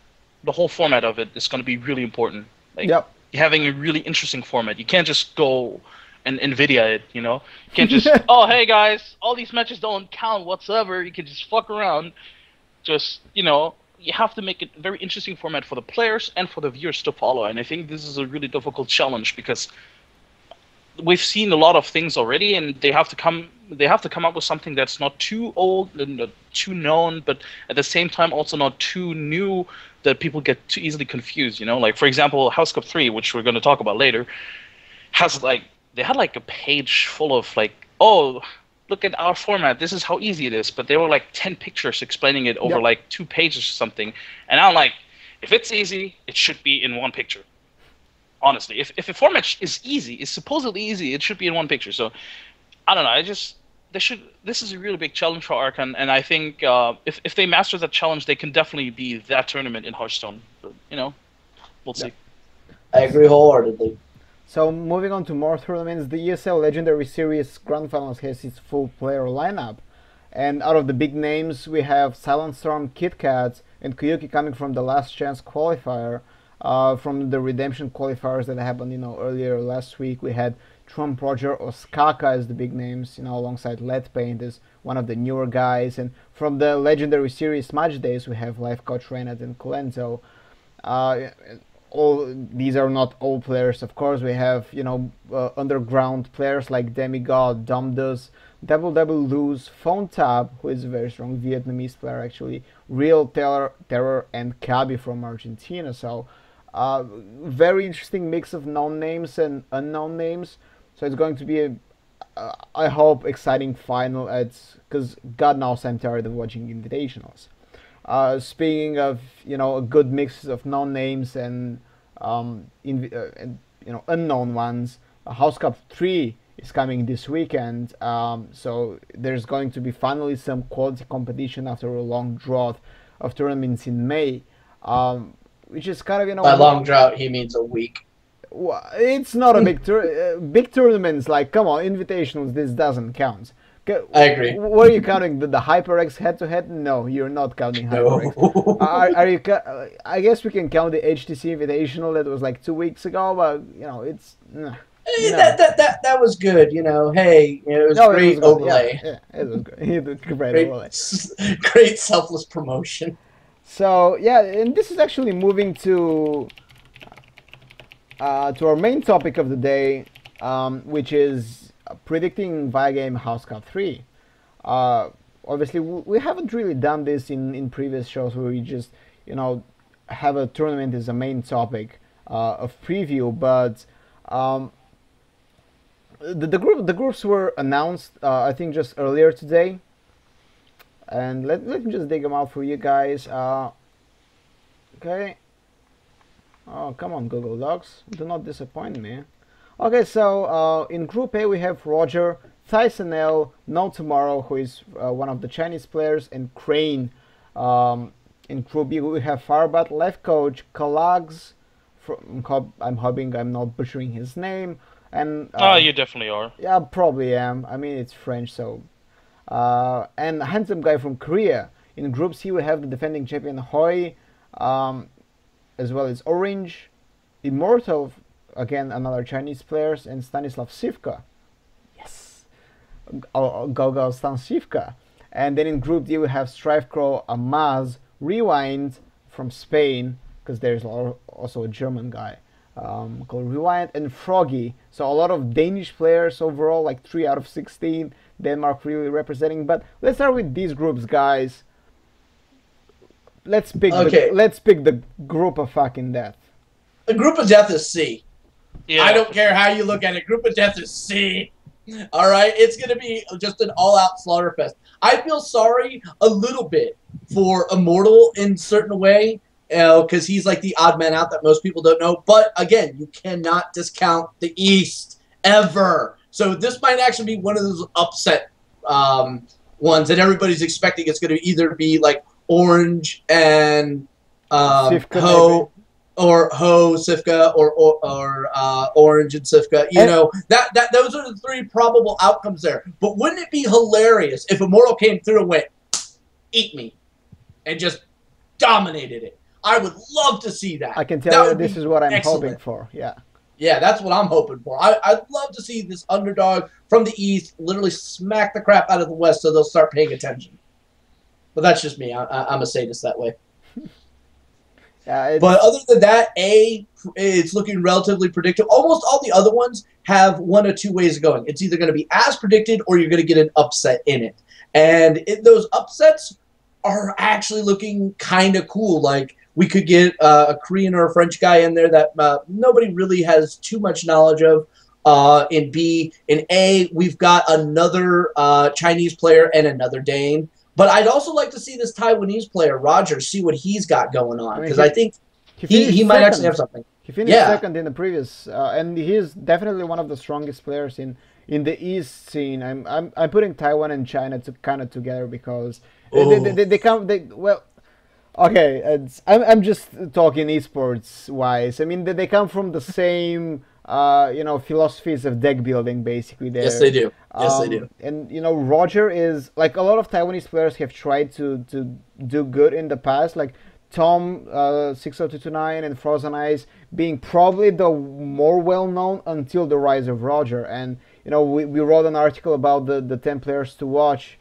the whole format of it is going to be really important. Like, having a really interesting format. You can't just go and NVIDIA it, You can't just, oh, hey guys, all these matches don't count whatsoever. You can just fuck around. Just, you have to make it a very interesting format for the players and for the viewers to follow. And I think this is a really difficult challenge because we've seen a lot of things already, and they have to come up with something that's not too old and not too known, but at the same time also not too new that people get too easily confused. Like for example, HouseCup 3, which we're going to talk about later, they had like a page full of like, oh, look at our format. This is how easy it is. But there were like 10 pictures explaining it over like 2 pages or something. And I'm like, if it's easy, it should be in one picture. Honestly, if a format is supposedly easy, it should be in one picture. So, I don't know. This is a really big challenge for Archon, and I think if they master that challenge, they can definitely be that tournament in Hearthstone. But, we'll see. I agree wholeheartedly. So moving on to more tournaments, the ESL Legendary Series Grand Finals has its full player lineup, and out of the big names, we have Silent Storm, KitKat, and Kuyuki coming from the Last Chance qualifier. From the Redemption qualifiers that happened, earlier last week, we had Trump Roger Osaka as the big names, alongside Lead Paint as one of the newer guys. And from the Legendary Series match days, we have Life Coach Reynad and Colenso. All these are not all players, of course. We have, underground players like Demigod, Domdus, Double Lose, Phone Tap, who is a very strong Vietnamese player actually, Real Terror, and Kabi from Argentina. So, very interesting mix of known names and unknown names. So it's going to be I hope, exciting final because God knows I'm tired of watching invitationals. Speaking of, a good mix of known names and unknown ones, HouseCup 3 is coming this weekend, so there's going to be finally some quality competition after a long drought of tournaments in May, which is kind of, by long drought he means a week. It's not a big tournaments, like, come on, invitationals, this doesn't count. I agree. What are you counting? The HyperX head-to-head? No, you're not counting HyperX. No. Are you? I guess we can count the HTC Invitational that was like 2 weeks ago, but it's. No. That was good. Hey, it was great overlay. Yeah, it was good. It was great overlay. Great selfless promotion. So yeah, and this is actually moving to our main topic of the day, which is predicting via game HouseCup 3. Obviously, we haven't really done this in previous shows where we just, have a tournament as a main topic of preview, but the groups were announced, I think, just earlier today. And let me just dig them out for you guys. Okay. Oh, come on, Google Docs. Do not disappoint me. Okay, so in Group A we have Roger, Tyson L, No Tomorrow, who is one of the Chinese players, and Crane. In Group B we have Farbat, Left Coach, Kalags, I'm hoping I'm not butchering his name, and You definitely are. yeah, probably am. I mean, it's French, so. And a handsome guy from Korea. In Group C we have the defending champion Hoi, as well as Orange, Immortal, again another Chinese players, and Stanislav Sivka. Yes, go Stan Sivka. And then in Group D we have Strife Crow, Amaz, Rewind from Spain, because there's also a German guy called Rewind, and Froggy. So a lot of Danish players overall, like 3 out of 16. Denmark really representing. But let's start with these groups, guys. Let's pick the group of fucking death. The group of death is C. Yeah. I don't care how you look at it. Group of death is C. All right, it's gonna be just an all-out slaughter fest. I feel sorry a little bit for Immortal in certain way, because he's like the odd man out that most people don't know. But again, you cannot discount the East ever. So this might actually be one of those upset ones that everybody's expecting. It's going to either be like Orange and Ho, or Ho, Sivka, or Orange and Sivka. You know, those are the 3 probable outcomes there. But wouldn't it be hilarious if Immortal came through and went, "Eat me," and just dominated it? I would love to see that. I can tell you this is what I'm hoping for. Yeah. Yeah, that's what I'm hoping for. I'd love to see this underdog from the East literally smack the crap out of the West so they'll start paying attention. But that's just me. I'm a sadist that way. Yeah, but other than that, it's looking relatively predictable. Almost all the other ones have 1 or 2 ways of going. It's either going to be as predicted or you're going to get an upset in it. And those upsets are actually looking kind of cool. Like, we could get a Korean or a French guy in there that nobody really has too much knowledge of. In B. In A, we've got another Chinese player and another Dane. But I'd also like to see this Taiwanese player, Roger, see what he's got going on. Because I think he might actually have something. He finished second in the previous, and he's definitely one of the strongest players in the East scene. I'm putting Taiwan and China kind of together because they come. Well, okay, I'm just talking esports wise. I mean, they come from the same philosophies of deck building, basically. There. Yes, they do. Yes, they do. And Roger is like a lot of Taiwanese players have tried to do good in the past, like Tom 60229 and Frozen Eyes being probably the more well known until the rise of Roger. And we wrote an article about the 10 players to watch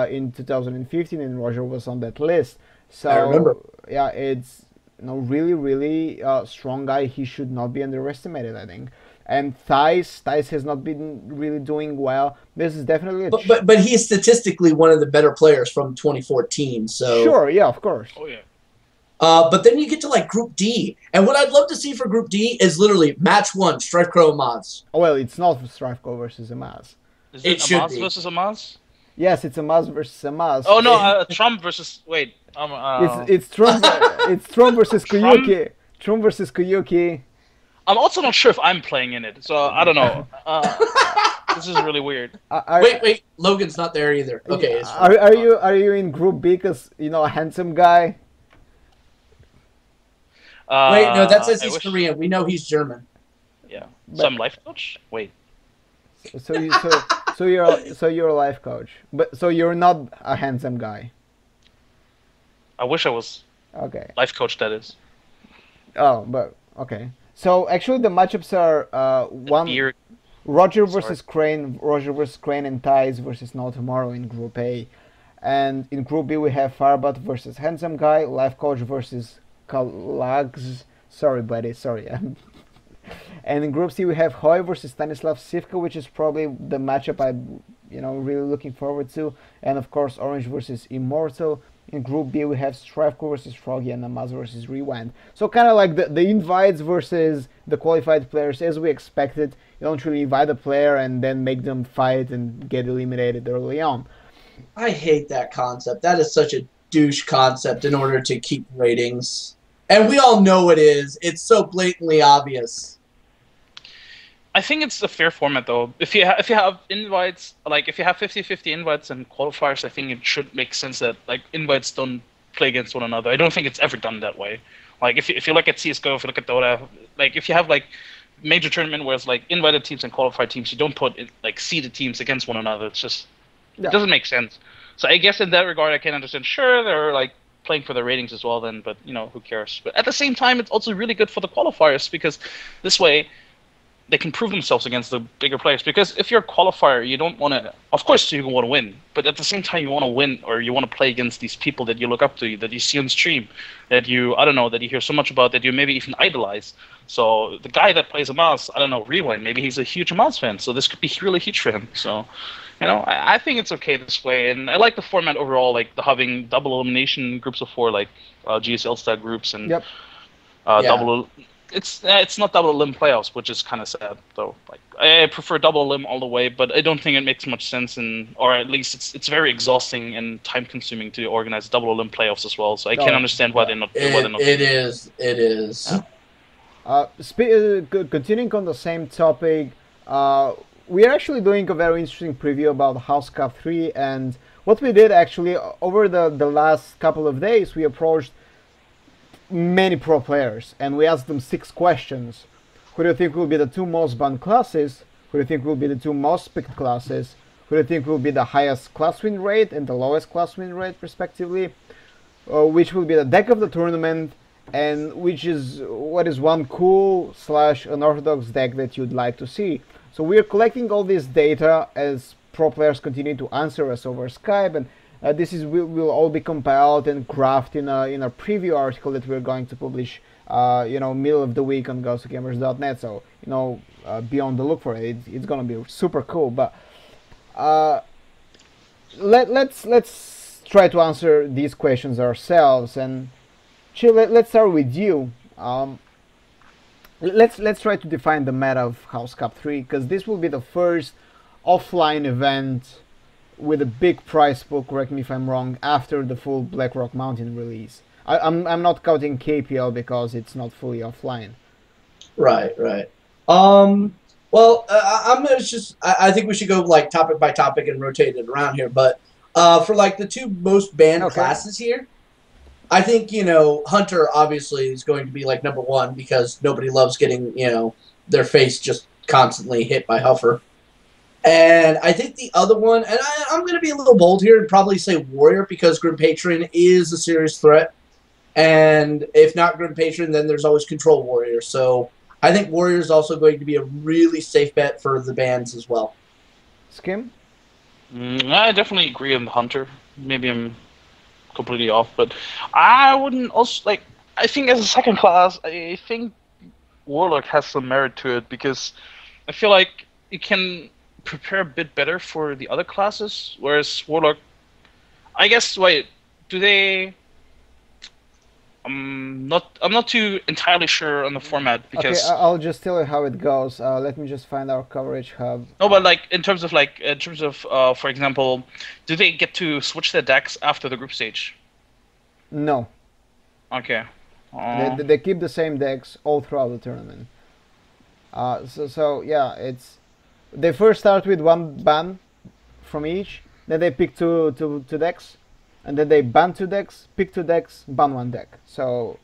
in 2015, and Roger was on that list. So I remember. Yeah, it's really strong guy. He should not be underestimated, I think. And Thais has not been really doing well. This is definitely but he's statistically one of the better players from 2014. So sure, yeah, of course. Oh yeah. But then you get to like Group D, and what I'd love to see for Group D is literally match 1, Strife Crow and Maz. Oh well, it's not Strife Crow versus Amaz. Is it Amaz versus Amaz? Yes, it's Amaz versus Amaz. Oh no, Trump versus it's Trump. It's Trump versus Kuyuki. Trump versus Kuyuki. I'm also not sure if I'm playing in it, so I don't know. This is really weird. Wait, Logan's not there either. Okay. Are you in Group B because a handsome guy? Wait, no, that says he's Korean. We know he's German. Yeah. Some life coach? Wait. So you're a life coach, but so you're not a handsome guy. I wish I was. Okay. Life coach, that is. Oh, but okay. So actually, the matchups are Roger versus Crane, and Thais versus No Tomorrow in Group A, and in Group B we have Farbat versus Handsome Guy, Life Coach versus Kalags. Sorry, buddy. Sorry. And in Group C we have Hoi versus Stanislav Sivka, which is probably the matchup I'm really looking forward to, and of course Orange versus Immortal In Group B, we have Strefko versus Froggy and Namaz versus Rewind. So kind of like the invites versus the qualified players as we expected. You don't really invite a player and then make them fight and get eliminated early on. I hate that concept. That is such a douche concept in order to keep ratings. And we all know it is. It's so blatantly obvious. I think it's a fair format though. If you have invites, like if you have 50-50 invites and qualifiers, I think it should make sense that like invites don't play against one another. I don't think it's ever done that way. Like if you look at CS:GO, if you look at Dota, like if you have like major tournament where it's like invited teams and qualified teams, you don't put like seeded teams against one another. It's just it doesn't make sense. So I guess in that regard, I can understand. Sure, they're like playing for the ratings as well, then, but you know who cares? But at the same time, it's also really good for the qualifiers because this way they can prove themselves against the bigger players. Because if you're a qualifier, you don't want to. Of course, you want to win, but at the same time, you want to win or you want to play against these people that you look up to, that you see on stream, that you that you hear so much about, that you maybe even idolize. So the guy that plays Amaz, Rewind, maybe he's a huge Amaz fan, so this could be really huge for him. So, I think it's okay this way, and I like the format overall, like the having double elimination groups of 4, like GSL style groups, and double. It's not double elim playoffs, which is kind of sad though. Like I prefer double elim all the way, but I don't think it makes much sense, or at least it's very exhausting and time consuming to organize double elim playoffs as well. So I can understand why they're not. It is. Continuing on the same topic, we are actually doing a very interesting preview about HouseCup 3, and what we did actually over the last couple of days, we approached many pro players and we asked them 6 questions. Who do you think will be the 2 most banned classes? Who do you think will be the 2 most picked classes? Who do you think will be the highest class win rate and the lowest class win rate respectively? Which will be the deck of the tournament, and what is one cool / unorthodox deck that you'd like to see. So we're collecting all this data as pro players continue to answer us over Skype, and this will all be compiled and graphed in a preview article that we're going to publish middle of the week on ghostgamers.net. So be on the look for it. It's gonna be super cool. But let's try to answer these questions ourselves. And Chill, let's start with you. Let's try to define the meta of HouseCup 3, because this will be the first offline event with a big prize pool, correct me if I'm wrong, after the full Blackrock Mountain release. I'm not counting KPL because it's not fully offline. Right. Well, I think we should go like topic by topic and rotate it around here. But for like the 2 most banned classes here, I think Hunter obviously is going to be like number 1 because nobody loves getting their face just constantly hit by Huffer. And I think the other one, and I'm going to be a little bold here and probably say Warrior, because Grim Patron is a serious threat. And if not Grim Patron, then there's always Control Warrior. So I think Warrior is also going to be a really safe bet for the bans as well. Skim? I definitely agree on Hunter. Maybe I'm completely off, but I wouldn't also, I think as a second class, I think Warlock has some merit to it, because I feel like you can prepare a bit better for the other classes, whereas Warlock, I guess, do they? I'm not too entirely sure on the format, because okay, I'll just tell you how it goes. Let me just find our coverage hub. No, but in terms of for example, do they get to switch their decks after the group stage? No. Okay. They keep the same decks all throughout the tournament. So yeah, they first start with 1 ban from each, then they pick two decks, and then they ban 2 decks, pick 2 decks, ban 1 deck. So,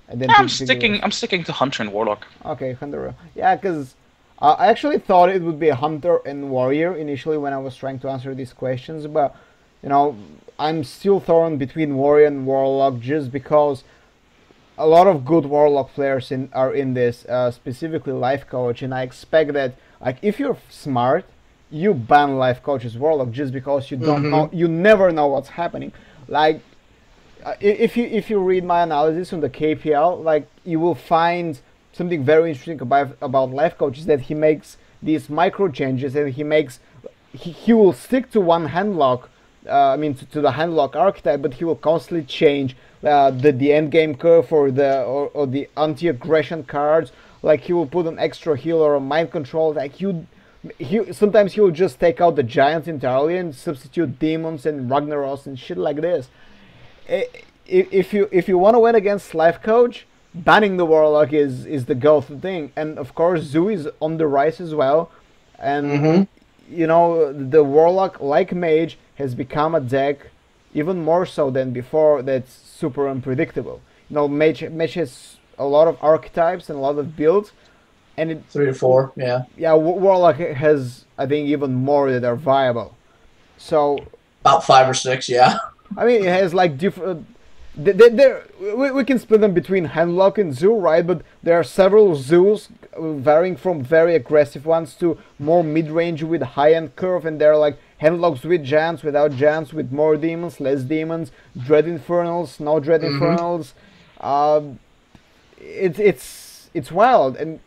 and then I'm sticking to Hunter and Warlock. Okay, Hunter. Yeah, because I actually thought it would be a Hunter and Warrior initially when I was trying to answer these questions, but I'm still torn between Warrior and Warlock, just because a lot of good Warlock players are in this, specifically Life Coach, and I expect that if you're smart, you ban Life Coach's Warlock just because you don't know, you never know what's happening. If you read my analysis on the KPL, you will find something very interesting about Life Coach, is that he makes these micro changes, and he will stick to 1 hand lock to the handlock archetype, but he will constantly change the end game curve or the anti-aggression cards. Like he will put an extra heal or a mind control. Like sometimes he will just take out the giants entirely and substitute demons and Ragnaros and shit like this. If you want to win against Life Coach, banning the Warlock is the go-to thing. And of course, Zoo is on the rise as well. And the Warlock, like Mage, has become a deck even more so than before that's super unpredictable. Mage has a lot of archetypes and a lot of builds, and 3 or 4, yeah. Yeah, Warlock has, I think, even more that are viable. So about 5 or 6, yeah. I mean, it has like different. We can split them between Handlock and Zoo, right? But there are several Zoos varying from very aggressive ones to more mid-range with high-end curve, and there are like Handlocks with Giants, without Giants, with more demons, less demons, Dread Infernals, no Dread Infernals. It's wild, and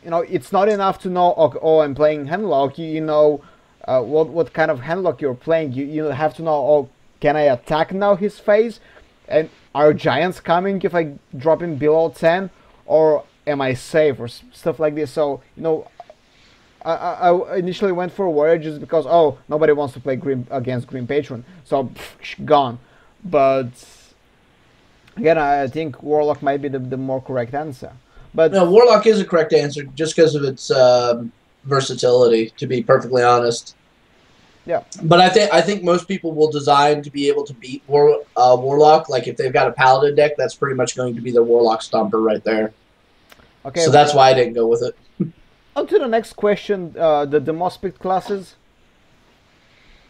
it's not enough to know. Oh, I'm playing Handlock. You know what kind of Handlock you're playing. You have to know. Oh, can I attack now his phase? And are Giants coming if I drop him below 10? Or am I safe? Or stuff like this. So, I initially went for Warrior just because, nobody wants to play against Green Patron. So, gone. But, again, I think Warlock might be the more correct answer. But no, Warlock is a correct answer just because of its versatility, to be perfectly honest. Yeah, but I think most people will design to be able to beat Warlock. Like if they've got a Paladin deck, that's pretty much going to be the Warlock Stomper right there. Okay, so that's why I didn't go with it. On to the next question: the most picked classes.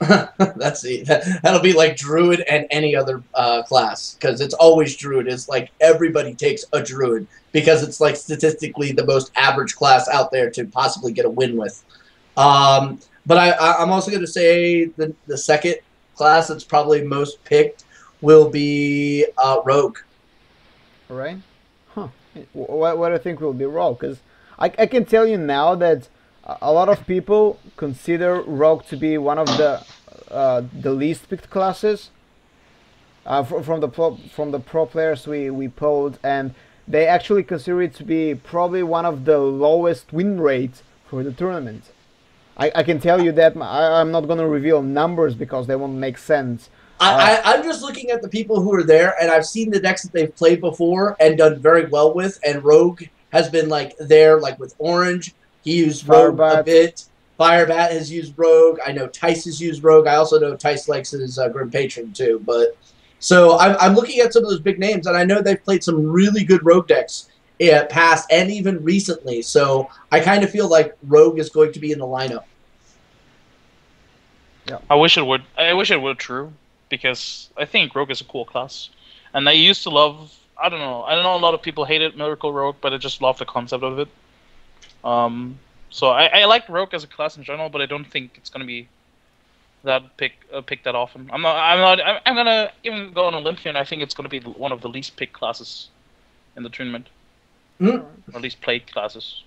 That's it. That'll be like Druid and any other class, because it's always Druid. It's like everybody takes a Druid because it's like statistically the most average class out there to possibly get a win with. But I'm also going to say the second class that's probably most picked will be Rogue. All right. Huh. What do you think will be Rogue? Because I can tell you now that a lot of people consider Rogue to be one of the least picked classes from the pro players we polled, and they actually consider it to be probably one of the lowest win rates for the tournament. I can tell you that I'm not going to reveal numbers because they won't make sense. I'm just looking at the people who are there, and I've seen the decks that they've played before and done very well with, and Rogue has been like there, like with Orange. He used Rogue a bit. Firebat has used Rogue. I know Tice has used Rogue. I also know Tice likes his Grim Patron too. But so I'm looking at some of those big names, and I know they've played some really good Rogue decks past and even recently. So I kind of feel like Rogue is going to be in the lineup. Yeah. I wish it were true, because I think Rogue is a cool class, and I used to love. I don't know a lot of people hated Miracle Rogue, but I just love the concept of it. So I like Rogue as a class in general, but I don't think it's gonna be that picked that often. I'm gonna even go on a limb here, and I think it's gonna be one of the least picked classes in the tournament, or at least played classes.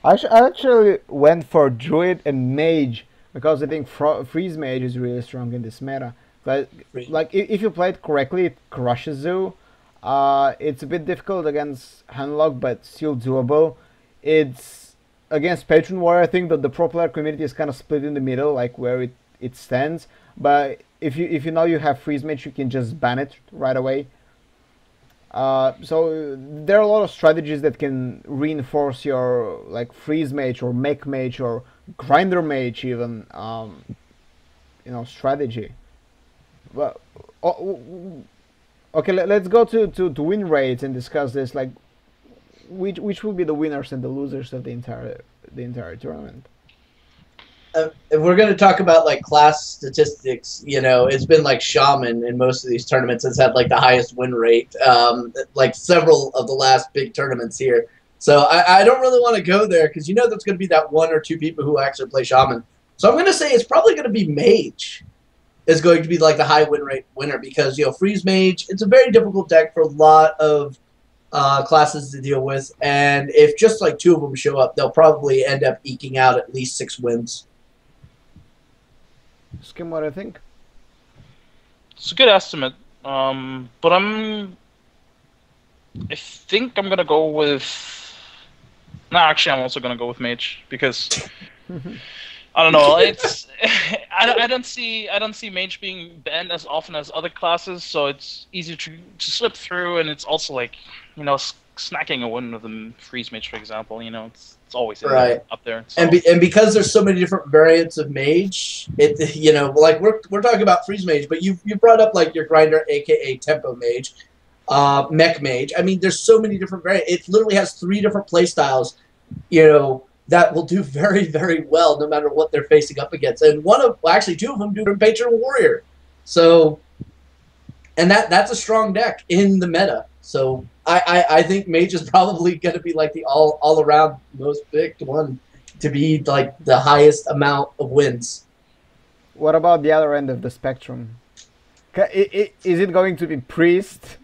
I actually went for Druid and Mage, because I think Freeze Mage is really strong in this meta. But like if you play it correctly, it crushes Zoo. It's a bit difficult against Handlock, but still doable. It's against Patron Warrior. I think that the pro player community is kind of split in the middle, like where it stands. But if you know you have Freeze Mage, you can just ban it right away. So there are a lot of strategies that can reinforce your like Freeze Mage or Mech Mage or Grinder Mage even strategy. Well, okay, let's go to win rates and discuss this. Like, which will be the winners and the losers of the entire tournament? If we're going to talk about like class statistics, it's been like Shaman in most of these tournaments has had like the highest win rate, like several of the last big tournaments here. So I don't really want to go there because there's going to be that 1 or 2 people who actually play Shaman. So I'm going to say it's probably going to be Mage is going to be like the high win rate winner, because Freeze Mage, it's a very difficult deck for a lot of classes to deal with, and if just like 2 of them show up, they'll probably end up eking out at least 6 wins. Skim, what do you think? It's a good estimate. But I think I'm gonna go with. No, actually, I'm also gonna go with Mage because I don't know. It's I don't see Mage being banned as often as other classes, so it's easier to slip through, and it's also like snacking a win with a Freeze Mage, for example. It's always in there, up there. So. And because there's so many different variants of Mage, like we're talking about Freeze Mage, but you brought up like your Grinder, aka Tempo Mage. Mech Mage. I mean, there's so many different variants. It literally has 3 different playstyles, that will do very, very well no matter what they're facing up against. And actually 2 of them do Patron Warrior. So, and that's a strong deck in the meta. So I think Mage is probably going to be like the all around most picked one to be like the highest amount of wins. What about the other end of the spectrum? Is it going to be Priest?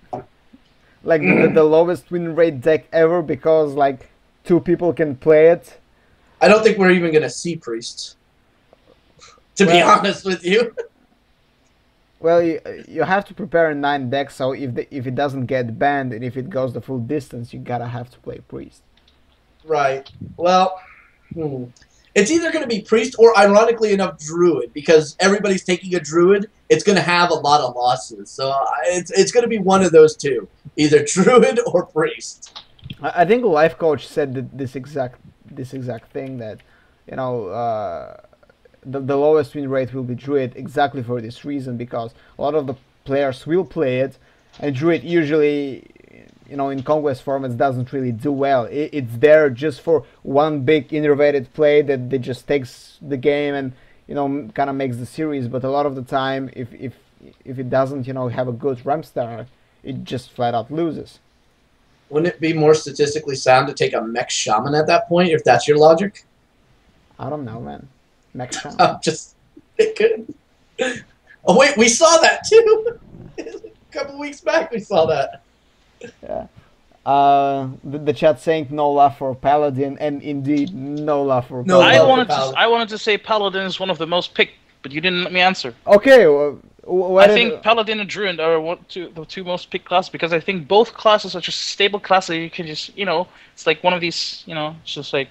Like the lowest win rate deck ever because like 2 people can play it? I don't think we're even going to see Priests, to be honest with you. Well, you have to prepare a 9 deck, so if it doesn't get banned and if it goes the full distance, you gotta have to play Priest. Right. Well, it's either going to be Priest or, ironically enough, Druid, because everybody's taking a Druid. It's going to have a lot of losses, so it's going to be one of those 2, either Druid or Priest. I think Life Coach said this exact thing, that the lowest win rate will be Druid, exactly for this reason, because a lot of the players will play it, and Druid usually, in Conquest formats doesn't really do well. It's there just for one big Innervated play that just takes the game and kind of makes the series, but a lot of the time, if it doesn't have a good ramp star, it just flat out loses. Wouldn't it be more statistically sound to take a Mech Shaman at that point, if that's your logic? I don't know, man. Mech Shaman. I'm just thinking. Oh wait, we saw that too. A couple weeks back, we saw that. Yeah. The chat saying no love for Paladin, and indeed no love for Paladin. I wanted to say Paladin is one of the most picked, but you didn't let me answer. Okay, I think Paladin and Druid are the 2 most picked classes, because I think both classes are just stable classes that you can just, it's like one of these, it's just like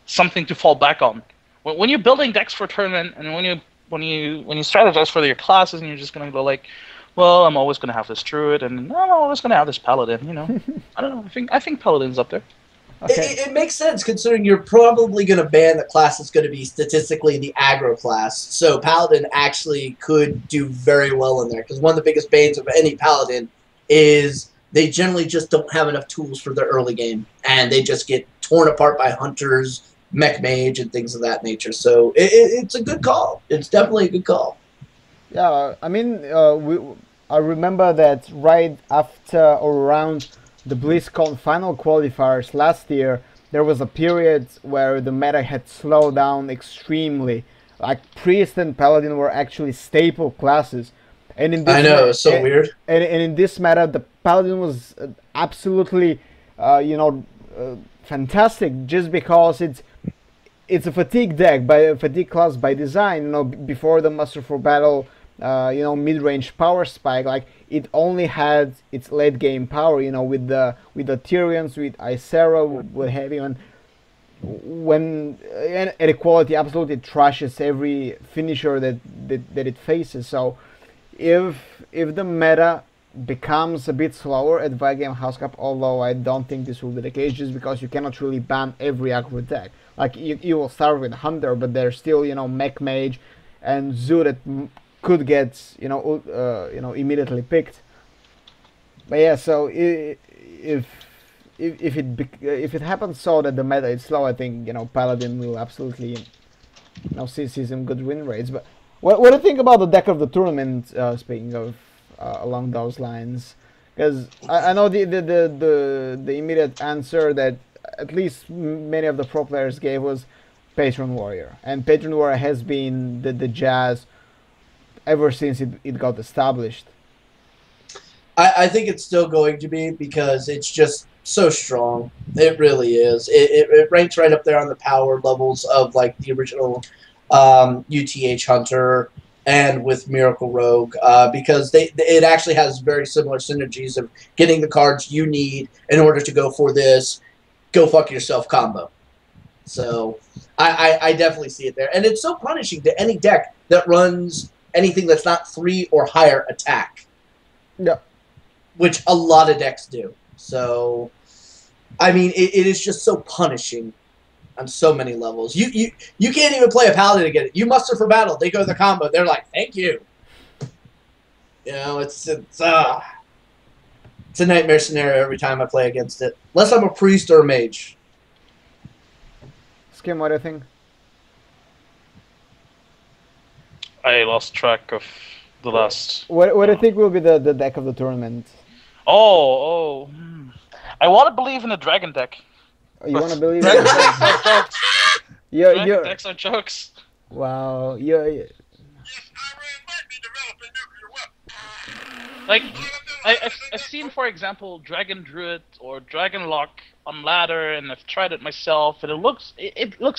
something to fall back on. When you're building decks for a tournament, and when you strategize for your classes, and you're just gonna go like, well, I'm always gonna have this Druid, and I'm always gonna have this Paladin. I don't know. I think Paladin's up there. Okay. It makes sense considering you're probably going to ban the class that's going to be statistically the aggro class. So Paladin actually could do very well in there, because one of the biggest banes of any Paladin is they generally just don't have enough tools for their early game, and they just get torn apart by Hunters, Mech Mage, and things of that nature. So it's a good call. It's definitely a good call. Yeah, I mean, I remember that right after or around the BlizzCon final qualifiers last year, there was a period where the meta had slowed down extremely. Like Priest and Paladin were actually staple classes, and in this I know, it's so weird. And in this meta, the Paladin was absolutely, fantastic, just because it's a fatigue deck, by a fatigue class by design. Before the Muster for Battle, mid-range power spike, like it only had its late game power, with the Tyrians, with Icera, with Heavy, and when equality absolutely trashes every finisher that it faces. So if the meta becomes a bit slower at Game HouseCup, although I don't think this will be the case, just because you cannot really ban every aggro deck. Like you will start with Hunter, but there's still Mech Mage and Zoo that could get immediately picked. But yeah, so if it happens so that the meta is slow, I think Paladin will absolutely see some good win rates. But what do you think about the deck of the tournament? Speaking of along those lines, because I know the immediate answer that at least many of the pro players gave was Patron Warrior, and Patron Warrior has been the Jazz ever since it got established. I think it's still going to be, because it's just so strong. It really is. It ranks right up there on the power levels of like the original UTH Hunter and with Miracle Rogue because it actually has very similar synergies of getting the cards you need in order to go for this go fuck yourself combo. So I definitely see it there. And it's so punishing to any deck that runs anything that's not 3 or higher attack. Yeah. Which a lot of decks do. So, I mean, it is just so punishing on so many levels. You can't even play a paladin to get it. You muster for battle. They go to the combo. They're like, thank you. You know, it's a nightmare scenario every time I play against it. Unless I'm a priest or a mage. Skim, what do you think? I lost track of the last. What do you think will be the deck of the tournament? I want to believe in the dragon deck. You want to believe Dragon it? decks are jokes. Dragon decks are jokes. Wow. Yeah. Yes, Iran might be developing nuclear weapons. Like, I've seen, for example, Dragon Druid or Dragon Lock on ladder, and I've tried it myself, and it looks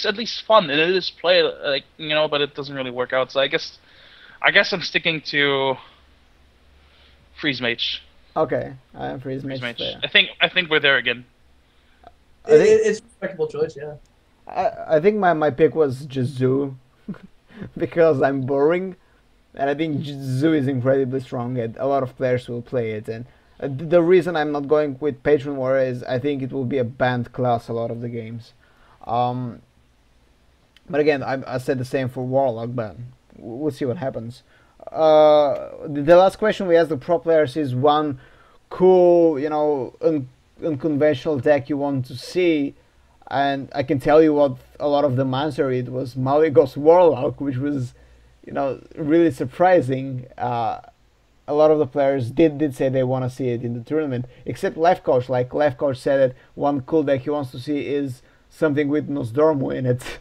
at least fun, and it is play like, you know, but it doesn't really work out. So I guess I'm sticking to Freeze Mage. Okay, I am Freeze Freeze Mage. Mage. I think we're there again. It's a respectable choice, yeah. I think my pick was just Zoo because I'm boring, and I think Zoo is incredibly strong, and a lot of players will play it. And the reason I'm not going with Patron Warrior is I think it will be a banned class a lot of the games. But again, I said the same for Warlock, but we'll see what happens. The last question we asked the pro players is one cool, you know, unconventional deck you want to see, and I can tell you what a lot of them answered. It was Maligos Warlock, which was, you know, really surprising. A lot of the players did say they want to see it in the tournament, except Life Coach. Like, Life Coach said that one cool deck he wants to see is something with Nosdormu in it.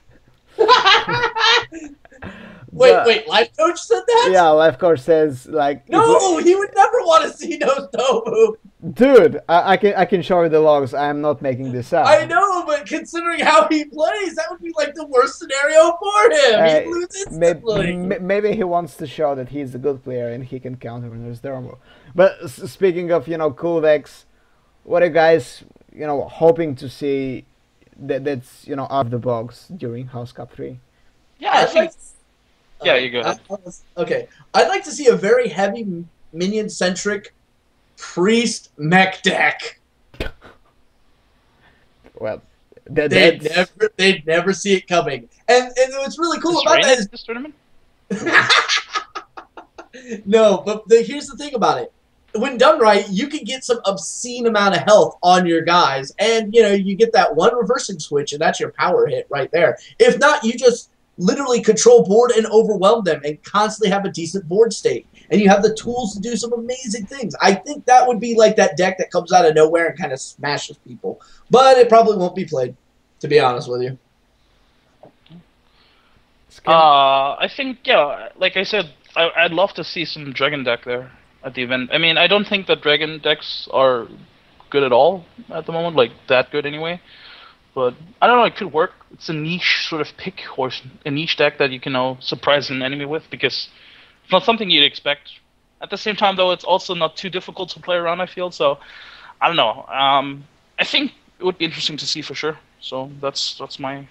Wait, Life Coach said that? Yeah, Life Coach says, like... No, he would never want to see Nosdormu. Dude, I can show you the logs. I am not making this up. I know, but considering how he plays, that would be like the worst scenario for him. He'd lose instantly. Maybe he wants to show that he's a good player and he can counter Nosdormu. But speaking of, you know, cool decks, what are you guys, you know, hoping to see that's, you know, out of the box during HouseCup 3? Yeah, I think... Yeah, you go ahead. Okay. I'd like to see a very heavy minion-centric priest mech deck. Well, they'd never see it coming. And what's really cool about that is... this tournament? No, but here's the thing about it. When done right, you can get some obscene amount of health on your guys, and, you know, you get that one reversing switch, and that's your power hit right there. If not, you just literally control board and overwhelm them and constantly have a decent board state. And you have the tools to do some amazing things. I think that would be like that deck that comes out of nowhere and kind of smashes people. But it probably won't be played, to be honest with you. I think, yeah, like I said, I'd love to see some Dragon deck there at the event. I mean, I don't think that Dragon decks are good at all at the moment, like that good anyway. But I don't know, it could work. It's a niche sort of pick or a niche deck that you can, you know, surprise an enemy with, because it's not something you'd expect. At the same time, though, it's also not too difficult to play around, I feel. So, I don't know. I think it would be interesting to see for sure. So that's my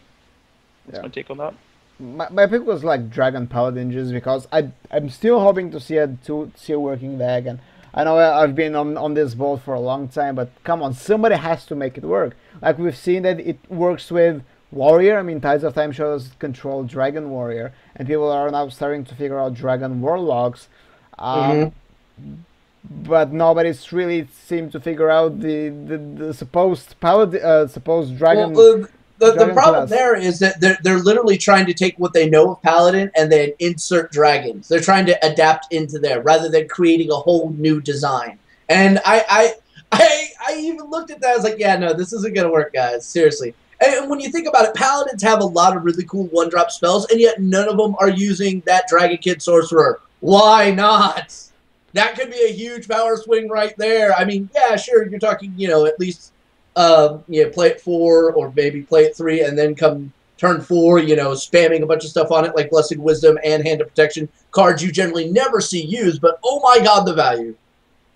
take on that. My pick was like Dragon Paladin, just because I'm still hoping to see a working deck, and I know I've been on this boat for a long time, but come on, somebody has to make it work. Like, we've seen that it works with Warrior. I mean, Tides of Time shows control Dragon Warrior, and people are now starting to figure out Dragon Warlocks. But nobody's really seemed to figure out the supposed Dragon. Well, the Dragon problem class. there is that they're literally trying to take what they know of Paladin and then insert dragons. They're trying to adapt into there rather than creating a whole new design. And I even looked at that. I was like, yeah, no, this isn't gonna work, guys. Seriously. And when you think about it, Paladins have a lot of really cool one-drop spells, and yet none of them are using that Dragon Kid Sorcerer. Why not? That could be a huge power swing right there. I mean, yeah, sure, you're talking, you know, at least play it 4 or maybe play it 3 and then come turn 4, spamming a bunch of stuff on it like Blessed Wisdom and Hand of Protection. Cards you generally never see used, but oh my god, the value.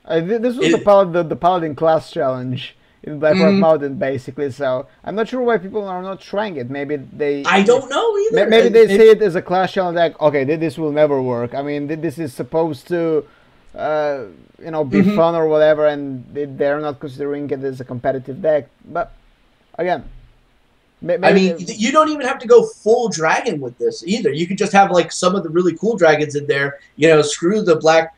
This was the Paladin class challenge in Blackrock Mountain, basically. So I'm not sure why people are not trying it. Maybe they. I don't know either. Maybe they see it as a class challenge, like, okay, this will never work. I mean, this is supposed to, be fun or whatever, and they're not considering it as a competitive deck. But again, maybe you don't even have to go full dragon with this either. You could just have like some of the really cool dragons in there. Screw the Black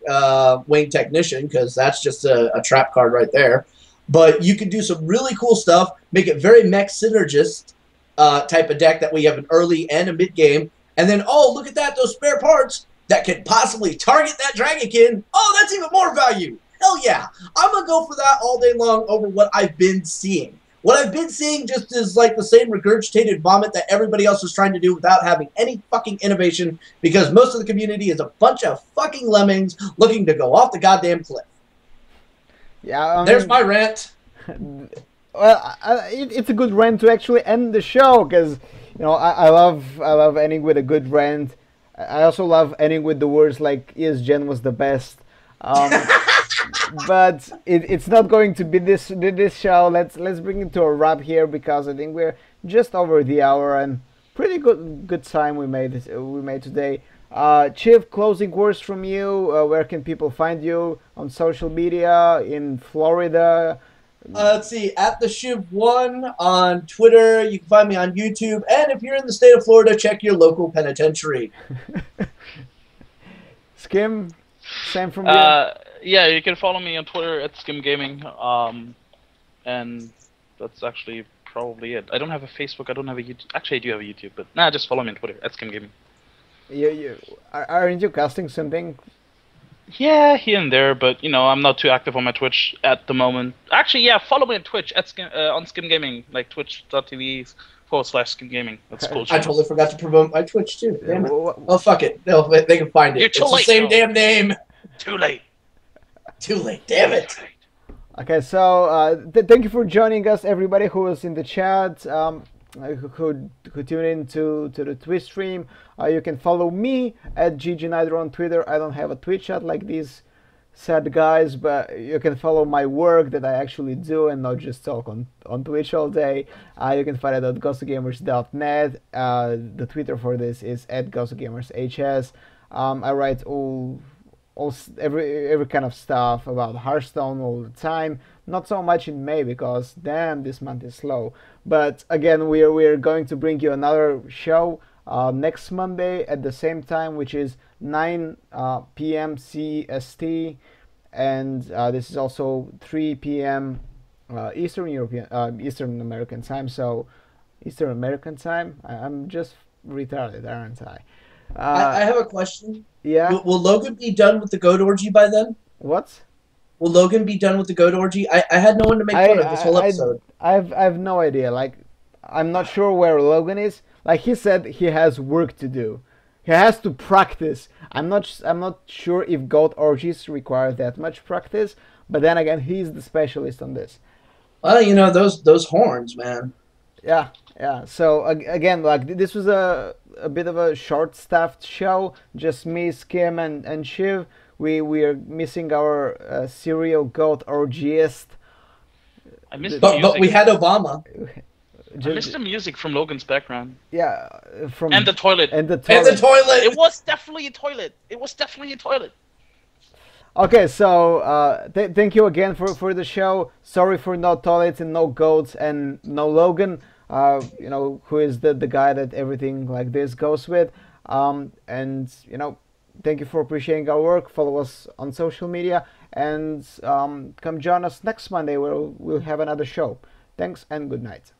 Wing Technician, because that's just a trap card right there. But you could do some really cool stuff, make it very mech synergist type of deck that we have an early and a mid game. And then, oh, look at that, those spare parts that could possibly target that Dragonkin. Oh, that's even more value. Hell yeah. I'm going to go for that all day long over what I've been seeing. What I've been seeing just is like the same regurgitated vomit that everybody else is trying to do without having any fucking innovation, because most of the community is a bunch of fucking lemmings looking to go off the goddamn cliff. Yeah, there's my rant. Well, it's a good rant to actually end the show, because I love ending with a good rant. I also love ending with the words like ESGen was the best. But it's not going to be this show. Let's bring it to a wrap here, because I think we're just over the hour, and pretty good time we made today. Chief, closing words from you. Where can people find you on social media in Florida? Let's see, at the Shiv1 on Twitter. You can find me on YouTube, and if you're in the state of Florida, check your local penitentiary. Skim, same from you. Yeah, you can follow me on Twitter at Skim Gaming, and that's actually probably it. I don't have a Facebook. I don't have a YouTube. Actually, I do have a YouTube, but just follow me on Twitter at Skim Gaming. Aren't you casting something? Yeah, here and there, but I'm not too active on my Twitch at the moment. Actually, yeah, follow me on Twitch at on Skim Gaming, like twitch.tv/Skim Gaming. That's cool. I totally forgot to promote my Twitch too. Damn it. Oh fuck it. No, they can find it. You're too it's late, the same though. damn name. Too late. Too late. Damn it. Okay, so thank you for joining us, everybody who was in the chat. Who tune in to the Twitch stream. You can follow me at GGNider on Twitter. I don't have a Twitch chat like these sad guys, but you can follow my work that I actually do and not just talk on Twitch all day. You can find it at ghostogamers.net. The Twitter for this is at ghostogamershs. I write every kind of stuff about Hearthstone all the time. Not so much in May, because damn, this month is slow. But again, we're going to bring you another show next Monday at the same time, which is 9 p.m. CST, and this is also 3 p.m. Eastern American time. So Eastern American time. I'm just retarded, aren't I? I have a question. Yeah. Will Logan be done with the goat orgy by then? What? Will Logan be done with the goat orgy? I had no one to make fun of this whole episode. I've no idea. Like, I'm not sure where Logan is. Like he said, he has work to do. He has to practice. I'm not sure if goat orgies require that much practice. But then again, he's the specialist on this. Well, those horns, man. Yeah. So again, like this was a bit of a short-staffed show. Just me, Skim, and Shiv. We are missing our serial goat orgiest. I missed but we had Obama. I missed the music from Logan's background. Yeah, and the toilet. And the toilet. It was definitely a toilet. Okay, so thank you again for the show. Sorry for no toilets and no goats and no Logan. Who is the guy that everything like this goes with. Thank you for appreciating our work. Follow us on social media, and come join us next Monday where we'll have another show. Thanks and good night.